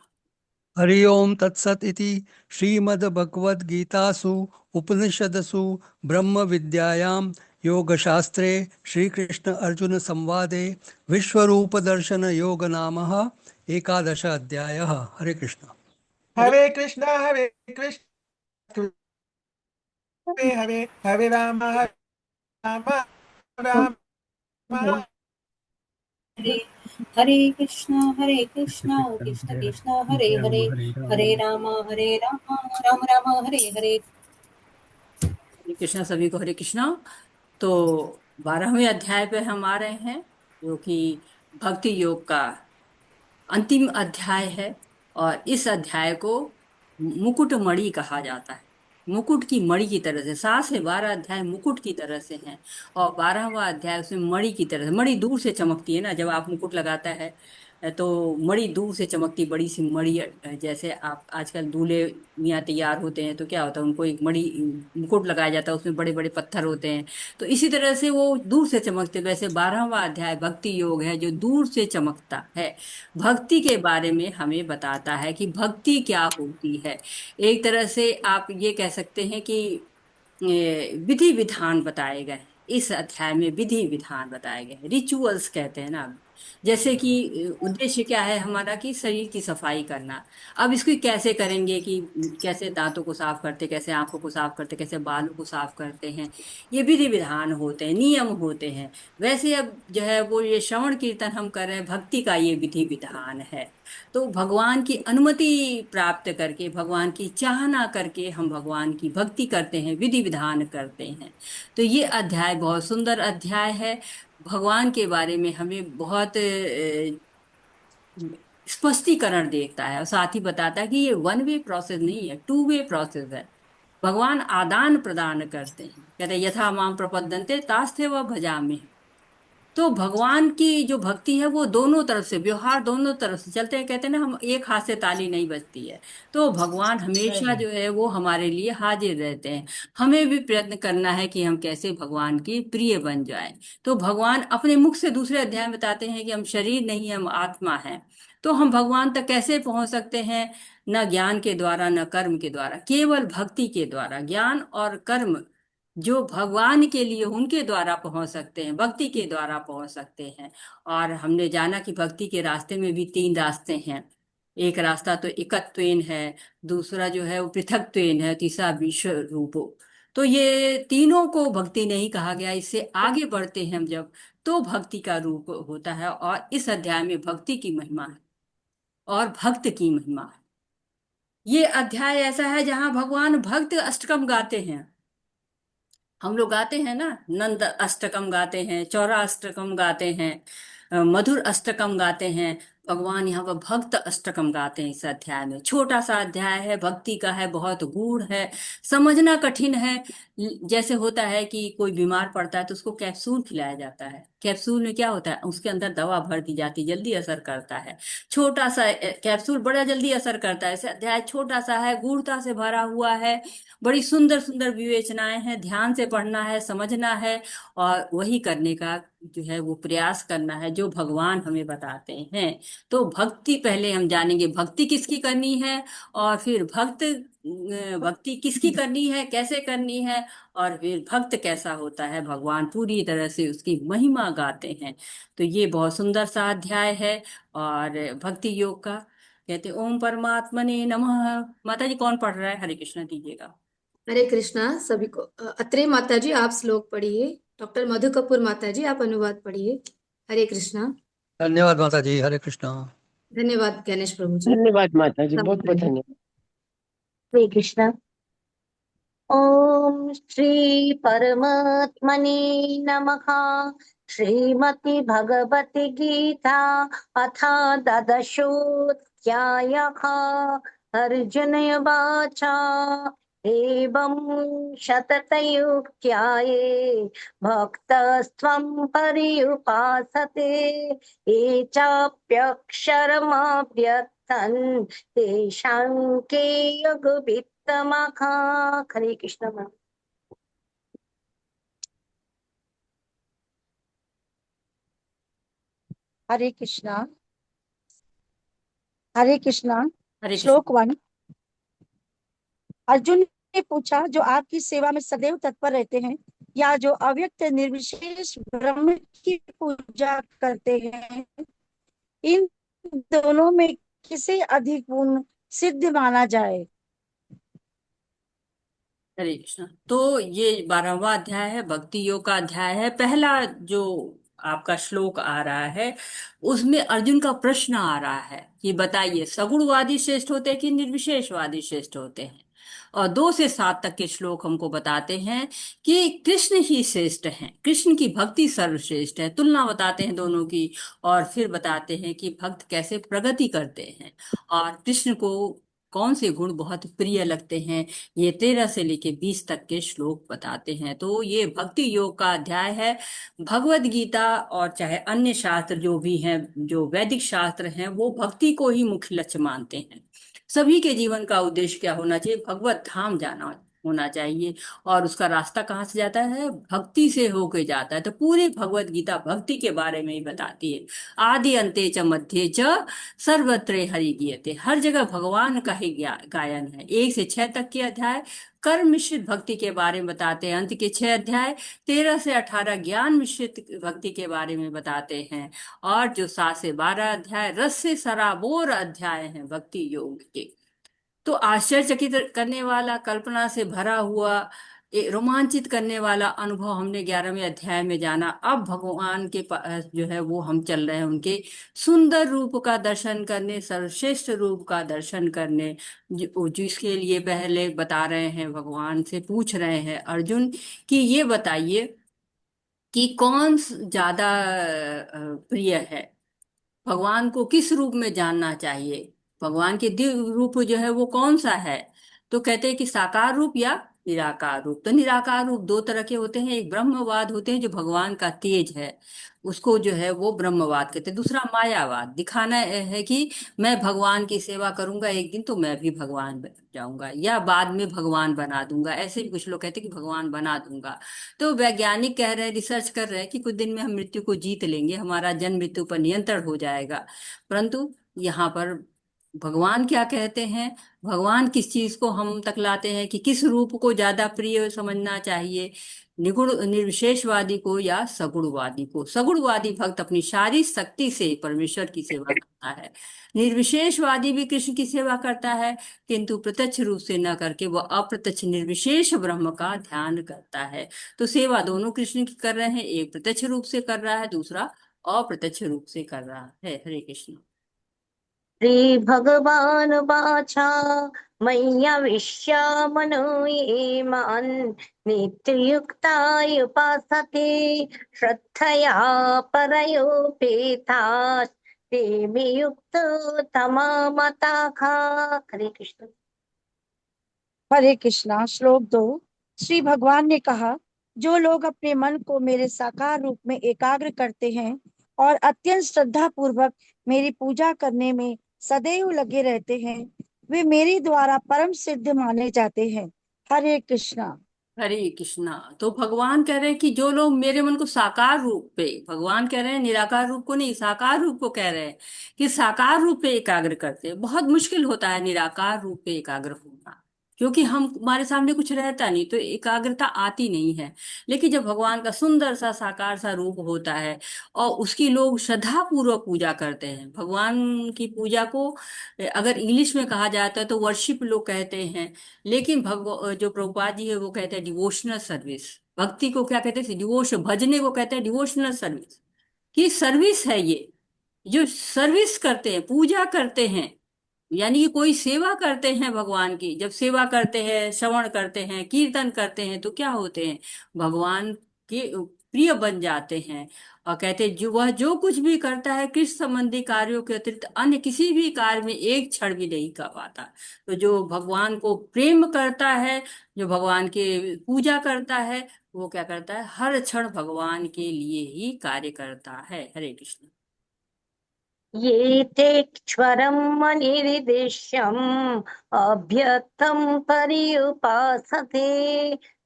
हरि ओम तत्सत् इति श्रीमद्भगवद्गीतासु उपनिषदसु ब्रह्मविद्यायां योगशास्त्रे श्रीकृष्ण अर्जुन संवादे विश्वरूपदर्शन योग नामः एकादश अध्यायः। हरे कृष्ण। हरे कृष्ण हरे हरे राम राम हरे हरे कृष्णा कृष्ण कृष्ण हरे हरे, हरे राम राम राम हरे हरे। हरे कृष्णा सभी को, हरे कृष्णा। तो 12वें अध्याय पे हम आ रहे हैं, जो कि भक्ति योग का अंतिम अध्याय है। और इस अध्याय को मुकुट मणि कहा जाता है। मुकुट की मणि की तरह से 7 से 12 अध्याय मुकुट की तरह से हैं, और 12वां अध्याय उसमें मणि की तरह से। मणि दूर से चमकती है ना, जब आप मुकुट लगाता है तो मणि दूर से चमकती, बड़ी सी मणि। जैसे आप आजकल दूल्हे मियाँ तैयार होते हैं तो क्या होता है, उनको एक मणि मुकुट लगाया जाता है, उसमें बड़े बड़े पत्थर होते हैं। तो इसी तरह से वो दूर से चमकते। वैसे 12वां अध्याय भक्ति योग है, जो दूर से चमकता है। भक्ति के बारे में हमें बताता है कि भक्ति क्या होती है। एक तरह से आप ये कह सकते हैं कि विधि विधान बताए गए हैं। इस अध्याय में विधि विधान बताए गए हैं, रिचुअल्स कहते हैं ना। जैसे कि उद्देश्य क्या है हमारा, कि शरीर की सफाई करना। अब इसको कैसे करेंगे, कि कैसे दांतों को साफ करते, कैसे आंखों को साफ करते, कैसे बालों को साफ करते हैं, ये विधि विधान होते हैं, नियम होते हैं। वैसे अब जो है वो ये श्रवण कीर्तन हम कर रहे हैं, भक्ति का ये विधि विधान है। तो भगवान की अनुमति प्राप्त करके, भगवान की चाहना करके हम भगवान की भक्ति करते हैं, विधि विधान करते हैं। तो ये अध्याय बहुत सुंदर अध्याय है। भगवान के बारे में हमें बहुत स्पष्टीकरण देता है, और साथ ही बताता है कि ये वन वे प्रोसेस नहीं है, टू वे प्रोसेस है। भगवान आदान प्रदान करते हैं। कहते हैं यथा माम प्रपद्यन्ते तास्ते व भजामि। तो भगवान की जो भक्ति है वो दोनों तरफ से, व्यवहार दोनों तरफ से चलते हैं। कहते हैं ना, हम एक हाथ से ताली नहीं बजती है। तो भगवान हमेशा जो है वो हमारे लिए हाजिर रहते हैं। हमें भी प्रयत्न करना है कि हम कैसे भगवान की प्रिय बन जाएं। तो भगवान अपने मुख से दूसरे अध्याय में बताते हैं कि हम शरीर नहीं, हम आत्मा हैं। तो हम भगवान तक कैसे पहुंच सकते हैं? न ज्ञान के द्वारा, न कर्म के द्वारा, केवल भक्ति के द्वारा। ज्ञान और कर्म जो भगवान के लिए, उनके द्वारा पहुंच सकते हैं, भक्ति के द्वारा पहुंच सकते हैं। और हमने जाना कि भक्ति के रास्ते में भी 3 रास्ते हैं। एक रास्ता तो एकत्वेन है, दूसरा जो है वो पृथकत्वेन है, तीसरा विश्व रूपो। तो ये तीनों को भक्ति नहीं कहा गया। इससे आगे बढ़ते हैं हम जब, तो भक्ति का रूप होता है। और इस अध्याय में भक्ति की महिमा है और भक्त की महिमा है। ये अध्याय ऐसा है जहां भगवान भक्त अष्टकम गाते हैं। हम लोग गाते हैं ना, नंद अष्टकम गाते हैं, चौरा अष्टकम गाते हैं, मधुर अष्टकम गाते हैं। भगवान यहाँ पर भक्त अष्टकम गाते हैं। इस अध्याय में छोटा सा अध्याय है, भक्ति का है, बहुत गूढ़ है, समझना कठिन है। जैसे होता है कि कोई बीमार पड़ता है तो उसको कैप्सूल खिलाया जाता है। कैप्सूल में क्या होता है, उसके अंदर दवा भर दी जाती है, जल्दी असर करता है। छोटा सा कैप्सूल बड़ा जल्दी असर करता है। ऐसे अध्याय छोटा सा है, गूढ़ता से भरा हुआ है। बड़ी सुंदर सुंदर विवेचनाएं हैं, ध्यान से पढ़ना है, समझना है, और वही करने का जो है वो प्रयास करना है जो भगवान हमें बताते हैं। तो भक्ति पहले हम जानेंगे, भक्ति किसकी करनी है, और फिर भक्ति किसकी करनी है, कैसे करनी है, और फिर भक्त कैसा होता है। भगवान पूरी तरह से उसकी महिमा गाते हैं। तो ये बहुत सुंदर सा अध्याय है। और भक्ति योग का कहते हैं, ओम परमात्मने नमः। माता जी कौन पढ़ रहा है? हरे कृष्ण दीजिएगा। हरे कृष्णा सभी को। अत्रे माता जी आप श्लोक पढ़िए। डॉक्टर मधु कपूर माता जी आप अनुवाद पढ़िए। हरे कृष्णा। धन्यवाद माता जी। हरे कृष्ण। धन्यवाद गणेश प्रभु जी। धन्यवाद माता जी, बहुत बहुत धन्यवाद। श्री कृष्ण। ओम श्री परमात्मने नमः। श्रीमति भगवती गीता अथ द्वादशोऽध्यायः। अर्जुन उवाच एवं शततयुक्त्याये भक्तस्त्वं पर्युपासते ये चाप्यक्षरमव्यक्तं तेषां के योगवित्तमः। हरे कृष्ण मैम। हरे कृष्णा। हरे कृष्णा। हरे कृष्ण। श्लोक 1। अर्जुन ने पूछा, जो आपकी सेवा में सदैव तत्पर रहते हैं या जो अव्यक्त निर्विशेष ब्रह्म की पूजा करते हैं, इन दोनों में किसे अधिक पूर्ण सिद्ध माना जाए? हरे कृष्ण। तो ये 12वां अध्याय है, भक्ति योग का अध्याय है। पहला जो आपका श्लोक आ रहा है उसमें अर्जुन का प्रश्न आ रहा है कि बताइए, सगुणवादी श्रेष्ठ होते हैं कि निर्विशेषवादी श्रेष्ठ होते हैं। और 2 से 7 तक के श्लोक हमको बताते हैं कि कृष्ण ही श्रेष्ठ हैं, कृष्ण की भक्ति सर्वश्रेष्ठ है, तुलना बताते हैं दोनों की। और फिर बताते हैं कि भक्त कैसे प्रगति करते हैं और कृष्ण को कौन से गुण बहुत प्रिय लगते हैं। ये 13 से लेके 20 तक के श्लोक बताते हैं। तो ये भक्ति योग का अध्याय है। भगवत गीता और चाहे अन्य शास्त्र जो भी हैं, जो वैदिक शास्त्र हैं, वो भक्ति को ही मुख्य लक्ष्य मानते हैं। सभी के जीवन का उद्देश्य क्या होना चाहिए? भगवत धाम जाना होना चाहिए। और उसका रास्ता कहाँ से जाता है? भक्ति से होके जाता है। तो पूरी भगवत गीता भक्ति के बारे में ही बताती है। आदि अंते च मध्य च सर्वत्र हरि गीयते, हर जगह भगवान का ही गायन है। 1 से 6 तक के अध्याय कर्म मिश्रित भक्ति के बारे में बताते हैं। अंत के 6 अध्याय 13 से 18 ज्ञान मिश्रित भक्ति के बारे में बताते हैं। और जो 7 से 12 अध्याय रस से सराबोर अध्याय हैं भक्ति योग के। तो आश्चर्यचकित करने वाला, कल्पना से भरा हुआ, रोमांचित करने वाला अनुभव हमने 11वें अध्याय में जाना। अब भगवान के पास जो है वो हम चल रहे हैं उनके सुंदर रूप का दर्शन करने, सर्वश्रेष्ठ रूप का दर्शन करने। जिसके लिए पहले बता रहे हैं, भगवान से पूछ रहे हैं अर्जुन कि ये बताइए कि कौन ज्यादा प्रिय है, भगवान को किस रूप में जानना चाहिए, भगवान के दिव्य रूप जो है वो कौन सा है। तो कहते हैं कि साकार रूप या निराकार रूप। तो निराकार रूप 2 तरह के होते हैं। एक ब्रह्मवाद होते हैं, जो भगवान का तेज है, उसको जो है वो ब्रह्मवाद कहते हैं। दूसरा मायावाद, दिखाना है कि मैं भगवान की सेवा करूंगा, एक दिन तो मैं भी भगवान बन जाऊंगा या बाद में भगवान बना दूंगा। ऐसे भी कुछ लोग कहते हैं कि भगवान बना दूंगा। तो वैज्ञानिक कह रहे हैं, रिसर्च कर रहे हैं कि कुछ दिन में हम मृत्यु को जीत लेंगे, हमारा जन्म मृत्यु पर नियंत्रण हो जाएगा। परंतु यहाँ पर भगवान क्या कहते हैं, भगवान किस चीज को हम तकलाते हैं कि किस रूप को ज्यादा प्रिय समझना चाहिए, निगुण निर्विशेषवादी को या सगुणवादी को। सगुणवादी भक्त अपनी सारी शक्ति से परमेश्वर की सेवा करता है। निर्विशेषवादी भी कृष्ण की सेवा करता है, किंतु प्रत्यक्ष रूप से न करके वह अप्रत्यक्ष निर्विशेष ब्रह्म का ध्यान करता है। तो सेवा दोनों कृष्ण की कर रहे हैं, एक प्रत्यक्ष रूप से कर रहा है, दूसरा अप्रत्यक्ष रूप से कर रहा है। हरे कृष्ण। श्री भगवान वाचा मय्यविष्य मनो ये मान् नित्ययुक्ता उपासते श्रद्धया परयोपेताः ते मे युक्तो तमा मताः। हरे कृष्ण। हरे कृष्णा। श्लोक 2। श्री भगवान ने कहा, जो लोग अपने मन को मेरे साकार रूप में एकाग्र करते हैं और अत्यंत श्रद्धा पूर्वक मेरी पूजा करने में सदैव लगे रहते हैं, वे मेरे द्वारा परम सिद्ध माने जाते हैं। हरे कृष्णा। हरे कृष्णा। तो भगवान कह रहे हैं कि जो लोग मेरे मन को साकार रूप पे, भगवान कह रहे हैं निराकार रूप को नहीं, साकार रूप को कह रहे हैं कि साकार रूप पे एकाग्र करते हैं। बहुत मुश्किल होता है निराकार रूप पे एकाग्र होना, क्योंकि हम हमारे सामने कुछ रहता नहीं तो एकाग्रता आती नहीं है। लेकिन जब भगवान का सुंदर सा साकार सा रूप होता है और उसकी लोग श्रद्धा पूर्वक पूजा करते हैं, भगवान की पूजा को अगर इंग्लिश में कहा जाता है तो वर्शिप लोग कहते हैं। लेकिन जो प्रभुपाद जी है वो कहते हैं डिवोशनल सर्विस। भक्ति को क्या कहते हैं? डिवोशन। भजने को कहते हैं डिवोशनल सर्विस। की सर्विस है ये, जो सर्विस करते हैं, पूजा करते हैं, यानी कि कोई सेवा करते हैं भगवान की। जब सेवा करते हैं, श्रवण करते हैं, कीर्तन करते हैं, तो क्या होते हैं? भगवान के प्रिय बन जाते हैं। और कहते हैं वह जो कुछ भी करता है कृष्ण संबंधी कार्यों के अतिरिक्त अन्य किसी भी कार्य में एक क्षण भी नहीं कर पाता। तो जो भगवान को प्रेम करता है, जो भगवान के पूजा करता है, वो क्या करता है? हर क्षण भगवान के लिए ही कार्य करता है। हरे कृष्ण। ये ते क्षरम् अनिर्देश्यम् अभ्यर्थम् पर्युपासते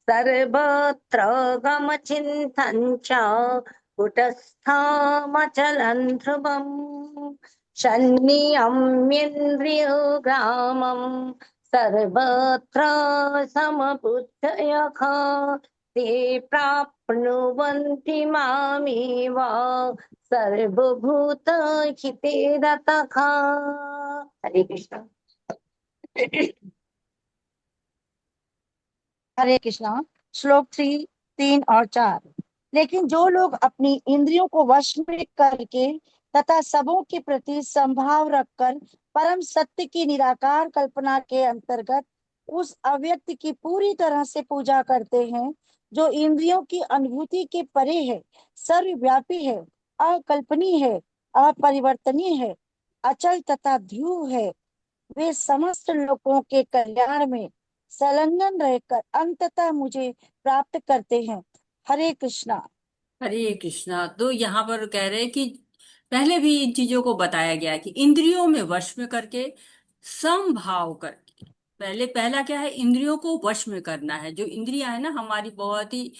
सर्वत्र गमचिन्तम् च कुटस्थमचलम् ध्रुवम्। शन्नियम्येन्द्रियग्रामं सर्वत्र समबुद्धयः ते प्राप्नुवन्ति मामेव सर्वभूतहिते रतः। हरे कृष्ण। हरे कृष्णा। श्लोक 3, 3 और 4। लेकिन जो लोग अपनी इंद्रियों को वश में करके तथा सबों के प्रति संभाव रखकर परम सत्य की निराकार कल्पना के अंतर्गत उस अव्यक्त की पूरी तरह से पूजा करते हैं, जो इंद्रियों की अनुभूति के परे है, सर्वव्यापी है, अकल्पनीय है, अपरिवर्तनीय है, अचल तथा ध्रुव है, वे समस्त लोगों के कल्याण में संलग्न रहकर अंततः मुझे प्राप्त करते हैं। हरे कृष्णा। हरे कृष्णा। तो यहाँ पर कह रहे हैं कि पहले भी इन चीजों को बताया गया है कि इंद्रियों में वश में करके समभाव करके, पहला क्या है, इंद्रियों को वश में करना है। जो इंद्रियां है ना हमारी, बहुत ही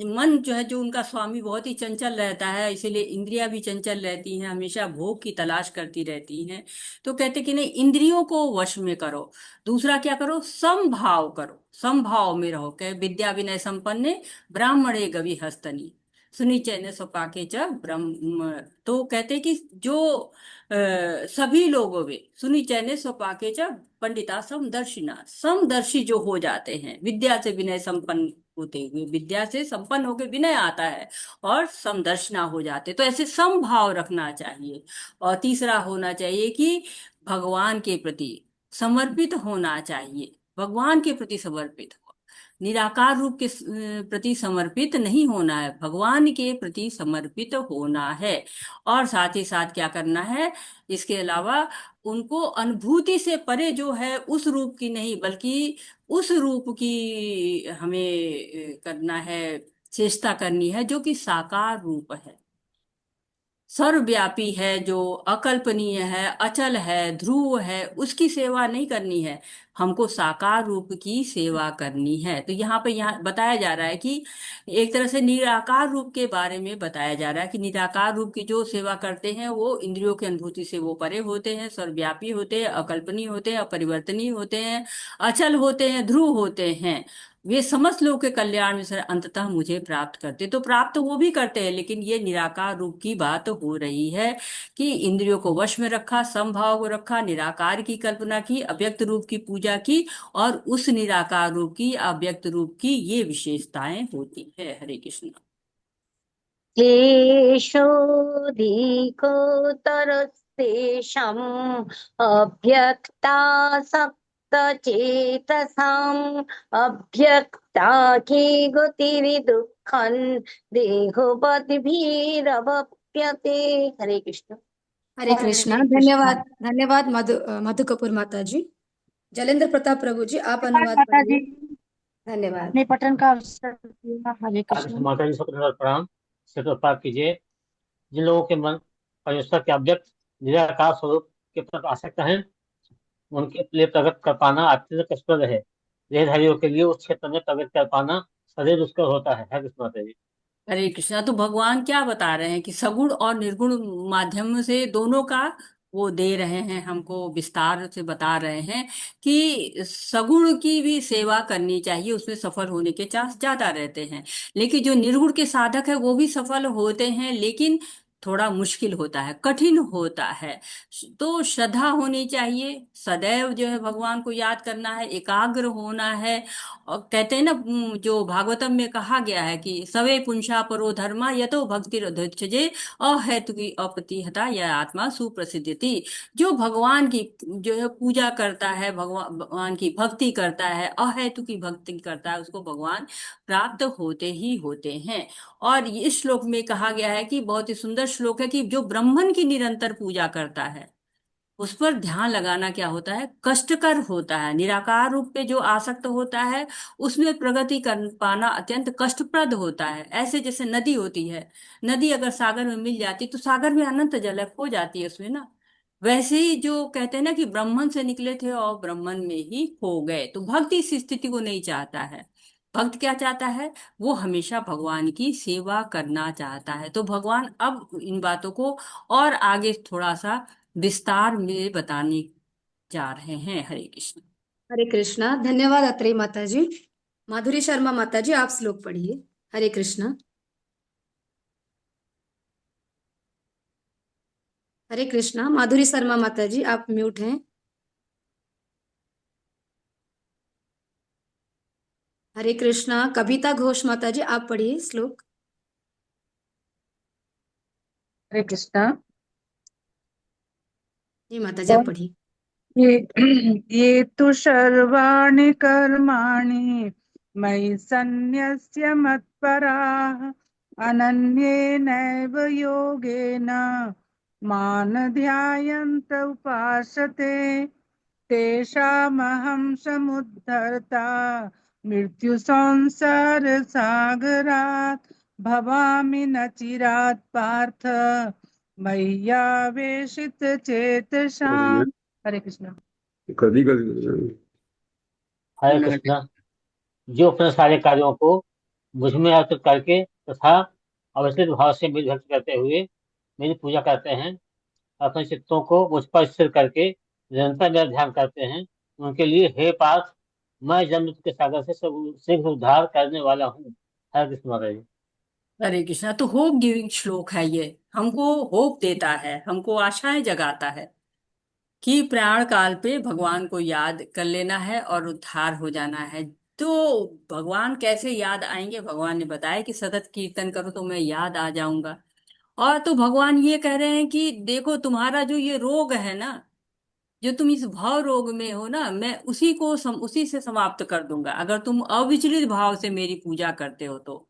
मन जो है, जो उनका स्वामी बहुत ही चंचल रहता है, इसीलिए इंद्रियां भी चंचल रहती हैं, हमेशा भोग की तलाश करती रहती हैं। तो कहते कि नहीं, इंद्रियों को वश में करो। दूसरा क्या करो, समभाव करो, समभाव में रहो। कह विद्या विनय संपन्ने ब्राह्मणे गवि हस्तनी सुनी चैन स्वपाके च ब्रह्म। तो कहते कि जो सभी लोगों में सुनी चैने स्वपाके च पंडिता समदर्शिना, समदर्शी जो हो जाते हैं, विद्या से विनय संपन्न होते हुए, विद्या से संपन्न होकर विनय आता है और समदर्शना हो जाते, तो ऐसे समभाव रखना चाहिए। और तीसरा होना चाहिए कि भगवान के प्रति समर्पित होना चाहिए, भगवान के प्रति समर्पित हो, निराकार रूप के प्रति समर्पित नहीं होना है, भगवान के प्रति समर्पित होना है। और साथ ही साथ क्या करना है, इसके अलावा उनको अनुभूति से परे जो है उस रूप की नहीं, बल्कि उस रूप की हमें करना है, चेष्टा करनी है, जो कि साकार रूप है, सर्वव्यापी है, जो अकल्पनीय है, अचल है, ध्रुव है, उसकी सेवा नहीं करनी है, हमको साकार रूप की सेवा करनी है। तो यहाँ बताया जा रहा है कि एक तरह से निराकार रूप के बारे में बताया जा रहा है कि निराकार रूप की जो सेवा करते हैं वो इंद्रियों की अनुभूति से वो परे होते हैं, सर्वव्यापी होते हैं, अकल्पनीय होते हैं, अपरिवर्तनीय होते हैं, अचल होते हैं, ध्रुव होते हैं, वे समस्त लोगों के कल्याण में सर अंततः मुझे प्राप्त करते। तो प्राप्त वो भी करते हैं, लेकिन ये निराकार रूप की बात हो रही है कि इंद्रियों को वश में रखा, समभाव को रखा, निराकार की कल्पना की, अव्यक्त रूप की पूजा की, और उस निराकार रूप की, अव्यक्त रूप की ये विशेषताएं होती है। हरे कृष्ण। क्लेशोऽधिकतरस्तेषाम् अव्यक्तासक्तचेतसाम् अव्यक्ता के गतिर्दुःखं देहोपद्भिरवप्यते। हरे कृष्ण। हरे कृष्णा। धन्यवाद, धन्यवाद मधु कपूर माता जी। जलेंद्र प्रताप प्रभु जी, आप अनुवाद माता पढ़िए। जी धन्यवाद। ने पठन का अवसर दिया। हरे कृष्ण। माता जी सबको प्रणाम, कृपा कीजिए। जिन लोगों के मन परमेश्वर के अव्यक्त निराकार स्वरूप के प्रति आसक्त हैं, उनके लिए प्रकट कर पाना अत्यंत कष्टप्रद है। देहधारियों के लिए उस क्षेत्र में प्रकट कर पाना सदैव दुष्कर होता है। हरे कृष्ण माता जी। हरे कृष्णा। तो भगवान क्या बता रहे हैं कि सगुण और निर्गुण माध्यम से दोनों का वो दे रहे हैं, हमको विस्तार से बता रहे हैं कि सगुण की भी सेवा करनी चाहिए, उसमें सफल होने के चांस ज्यादा रहते हैं। लेकिन जो निर्गुण के साधक है वो भी सफल होते हैं, लेकिन थोड़ा मुश्किल होता है, कठिन होता है। तो श्रद्धा होनी चाहिए, सदैव जो है भगवान को याद करना है, एकाग्र होना है। और कहते हैं ना, जो भागवतम में कहा गया है कि सवे पुंसा परो धर्मा यतो भक्ति रधोच्चजे अहेतु की अप्रतिहता यह आत्मा सुप्रसिद्धि। जो भगवान की जो है पूजा करता है, भगवान की भक्ति करता है, अहेतु की भक्ति करता है, उसको भगवान प्राप्त होते ही होते हैं। और इस श्लोक में कहा गया है कि बहुत ही सुंदर श्लोक है कि जो ब्राह्मण की निरंतर पूजा करता है उस पर ध्यान लगाना क्या होता है, कष्टकर होता है। निराकार रूप पे जो आसक्त होता है उसमें प्रगति कर पाना अत्यंत कष्टप्रद होता है। ऐसे जैसे नदी होती है, नदी अगर सागर में मिल जाती तो सागर में अनंत जल है, खो जाती है उसमें ना। वैसे ही जो कहते हैं ना कि ब्राह्मण से निकले थे और ब्राह्मण में ही खो गए, तो भक्ति इस स्थिति को नहीं चाहता है। भक्त क्या चाहता है? वो हमेशा भगवान की सेवा करना चाहता है। तो भगवान अब इन बातों को और आगे थोड़ा सा विस्तार में बताने जा रहे हैं। हरे कृष्ण। हरे कृष्णा। धन्यवाद अत्रेय माता जी। माधुरी शर्मा माता जी, आप श्लोक पढ़िए। हरे कृष्णा। हरे कृष्णा। माधुरी शर्मा माता जी, आप म्यूट हैं। हरे कृष्णा। कविता घोष माता जी, आप पढ़िए श्लोक। हरे कृष्णा। जी माता जी, आप पढ़िए। ये ये तु सर्वाणि कर्माणि मयि सन्न्यस्य मत्पराः अनन्येनैव योगेन मां ध्यायन्त उपासते तेषामहं समुद्धर्ता मृत्युसंसारसागरात् भवामि न चिरात् पार्थ मय्यावेशितचेतसाम्। हरे कृष्णा। हरे कृष्णा। जो अपने सारे कार्यों को मुझ में अर्पित करके तथा अविचलित भाव से मेरी भक्ति करते हुए मेरी पूजा करते हैं, अपने चित्तों को मुझ पर स्थिर करके निरंतर मेरा ध्यान करते हैं, उनके लिए हे पार्थ, मैं जन्म मृत्यु के सागर से शीघ्र उद्धार करने वाला हूँ। हरे कृष्ण माता जी। हरे कृष्णा। तो होप गिविंग श्लोक है ये। हमको होप देता है, हमको आशाएं जगाता है कि प्रयाण काल पे भगवान को याद कर लेना है और उद्धार हो जाना है। तो भगवान कैसे याद आएंगे? भगवान ने बताया कि सतत कीर्तन करो तो मैं याद आ जाऊंगा। और तो भगवान ये कह रहे हैं कि देखो, तुम्हारा जो ये रोग है ना, जो तुम इस भाव रोग में हो ना, मैं उसी से समाप्त कर दूंगा अगर तुम अविचलित भाव से मेरी पूजा करते हो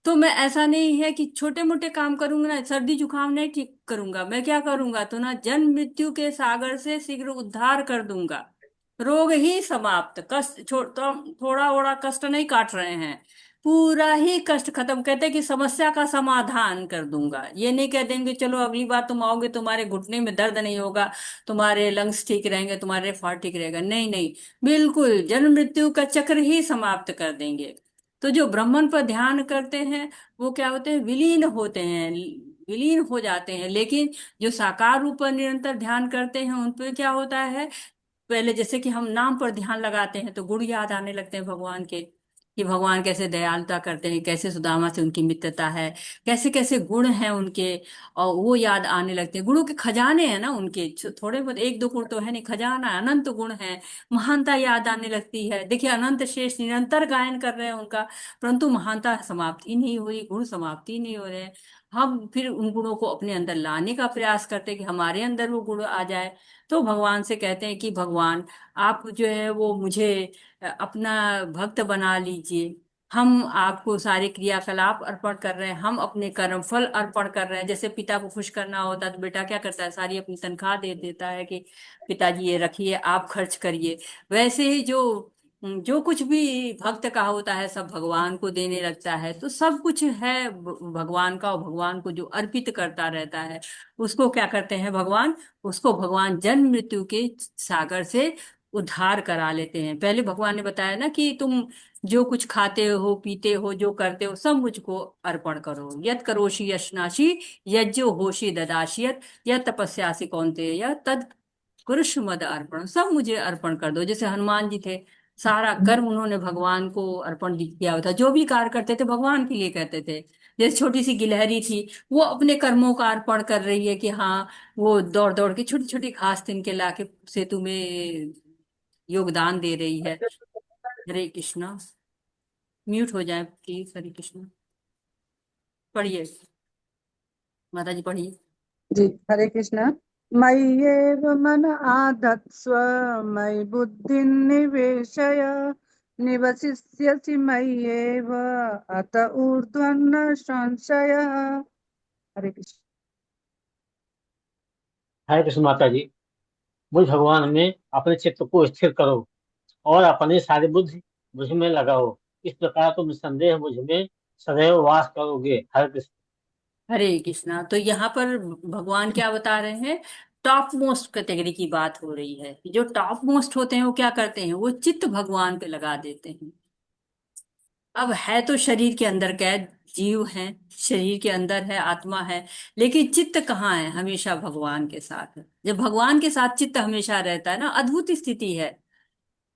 तो मैं ऐसा नहीं है कि छोटे मोटे काम करूंगा ना, सर्दी जुकाम नहीं ठीक करूंगा। मैं क्या करूंगा तो ना, जन्म मृत्यु के सागर से शीघ्र उद्धार कर दूंगा। रोग ही समाप्त, कष्ट तो थोड़ा ओड़ा कष्ट नहीं काट रहे हैं, पूरा ही कष्ट खत्म। कहते हैं कि समस्या का समाधान कर दूंगा। ये नहीं कह देंगे चलो अगली बार तुम आओगे तुम्हारे घुटने में दर्द नहीं होगा, तुम्हारे लंग्स ठीक रहेंगे, तुम्हारे फाड़ ठीक रहेगा। नहीं नहीं, बिल्कुल जन्म मृत्यु का चक्र ही समाप्त कर देंगे। तो जो ब्राह्मण पर ध्यान करते हैं वो क्या होते हैं? विलीन होते हैं, विलीन हो जाते हैं। लेकिन जो साकार रूप पर निरंतर ध्यान करते हैं उन पर क्या होता है? पहले जैसे कि हम नाम पर ध्यान लगाते हैं तो गुण याद आने लगते हैं भगवान के, कि भगवान कैसे दयालुता करते हैं, कैसे सुदामा से उनकी मित्रता है, कैसे कैसे गुण हैं उनके, और वो याद आने लगते हैं। गुणों के खजाने हैं ना उनके, थोड़े बहुत एक दो गुण तो है नहीं, खजाना है, अनंत गुण है। महानता याद आने लगती है। देखिए अनंत शेष निरंतर गायन कर रहे हैं उनका, परंतु महानता समाप्ति नहीं हो रही, गुण समाप्ति नहीं हो रहे हैं। हम फिर उन गुणों को अपने अंदर लाने का प्रयास करते हैं कि हमारे अंदर वो गुण आ जाए। तो भगवान से कहते हैं कि भगवान, आप जो है वो मुझे अपना भक्त बना लीजिए। हम आपको सारे क्रियाकलाप अर्पण कर रहे हैं, हम अपने कर्म फल अर्पण कर रहे हैं। जैसे पिता को खुश करना होता है तो बेटा क्या करता है? सारी अपनी तनख्वाह दे देता है कि पिताजी ये रखिए, आप खर्च करिए। वैसे ही जो जो कुछ भी भक्त का होता है सब भगवान को देने लगता है। तो सब कुछ है भगवान का, और भगवान को जो अर्पित करता रहता है उसको क्या करते हैं भगवान? उसको भगवान जन्म मृत्यु के सागर से उद्धार करा लेते हैं। पहले भगवान ने बताया ना कि तुम जो कुछ खाते हो पीते हो जो करते हो सब मुझको अर्पण करो। यत करोषि यशनाशी यज्ञो होशी ददाशियत यत तपस्यासि कौन्तेय तद कुरुष मद अर्पण। सब मुझे अर्पण कर दो। जैसे हनुमान जी थे, सारा कर्म उन्होंने भगवान को अर्पण किया हुआ था। जो भी कार्य करते थे भगवान के लिए करते थे। जैसे छोटी सी गिलहरी थी, वो अपने कर्मों का अर्पण कर रही है कि हाँ, वो दौड़ दौड़ के छोटी छोटी घास तिन के लाके सेतु में योगदान दे रही है। हरे कृष्णा। म्यूट हो जाए प्लीज। हरे कृष्णा। पढ़िए माता जी, पढ़िए। जी हरे कृष्णा। मय्येव मन आधत्स्व मयि बुद्धिं निवेशय निवसिष्यसि मय्येव अत ऊर्ध्वन्न संशयः। हरे कृष्ण। हरे कृष्ण माता जी। मुझ भगवान में अपने चित्त को स्थिर करो और अपनी सारी बुद्धि मुझ में लगाओ। इस प्रकार तुम निस्संदेह मुझ में सदैव वास करोगे। हरे कृष्ण। हरे कृष्णा। तो यहाँ पर भगवान क्या बता रहे हैं? टॉप मोस्ट कैटेगरी की बात हो रही है। जो टॉप मोस्ट होते हैं वो क्या करते हैं? वो चित्त भगवान पे लगा देते हैं। अब है तो शरीर के अंदर कैद, जीव है, शरीर के अंदर है, आत्मा है, लेकिन चित्त कहाँ है? हमेशा भगवान के साथ है। जब भगवान के साथ चित्त हमेशा रहता है ना, अद्भुत स्थिति है।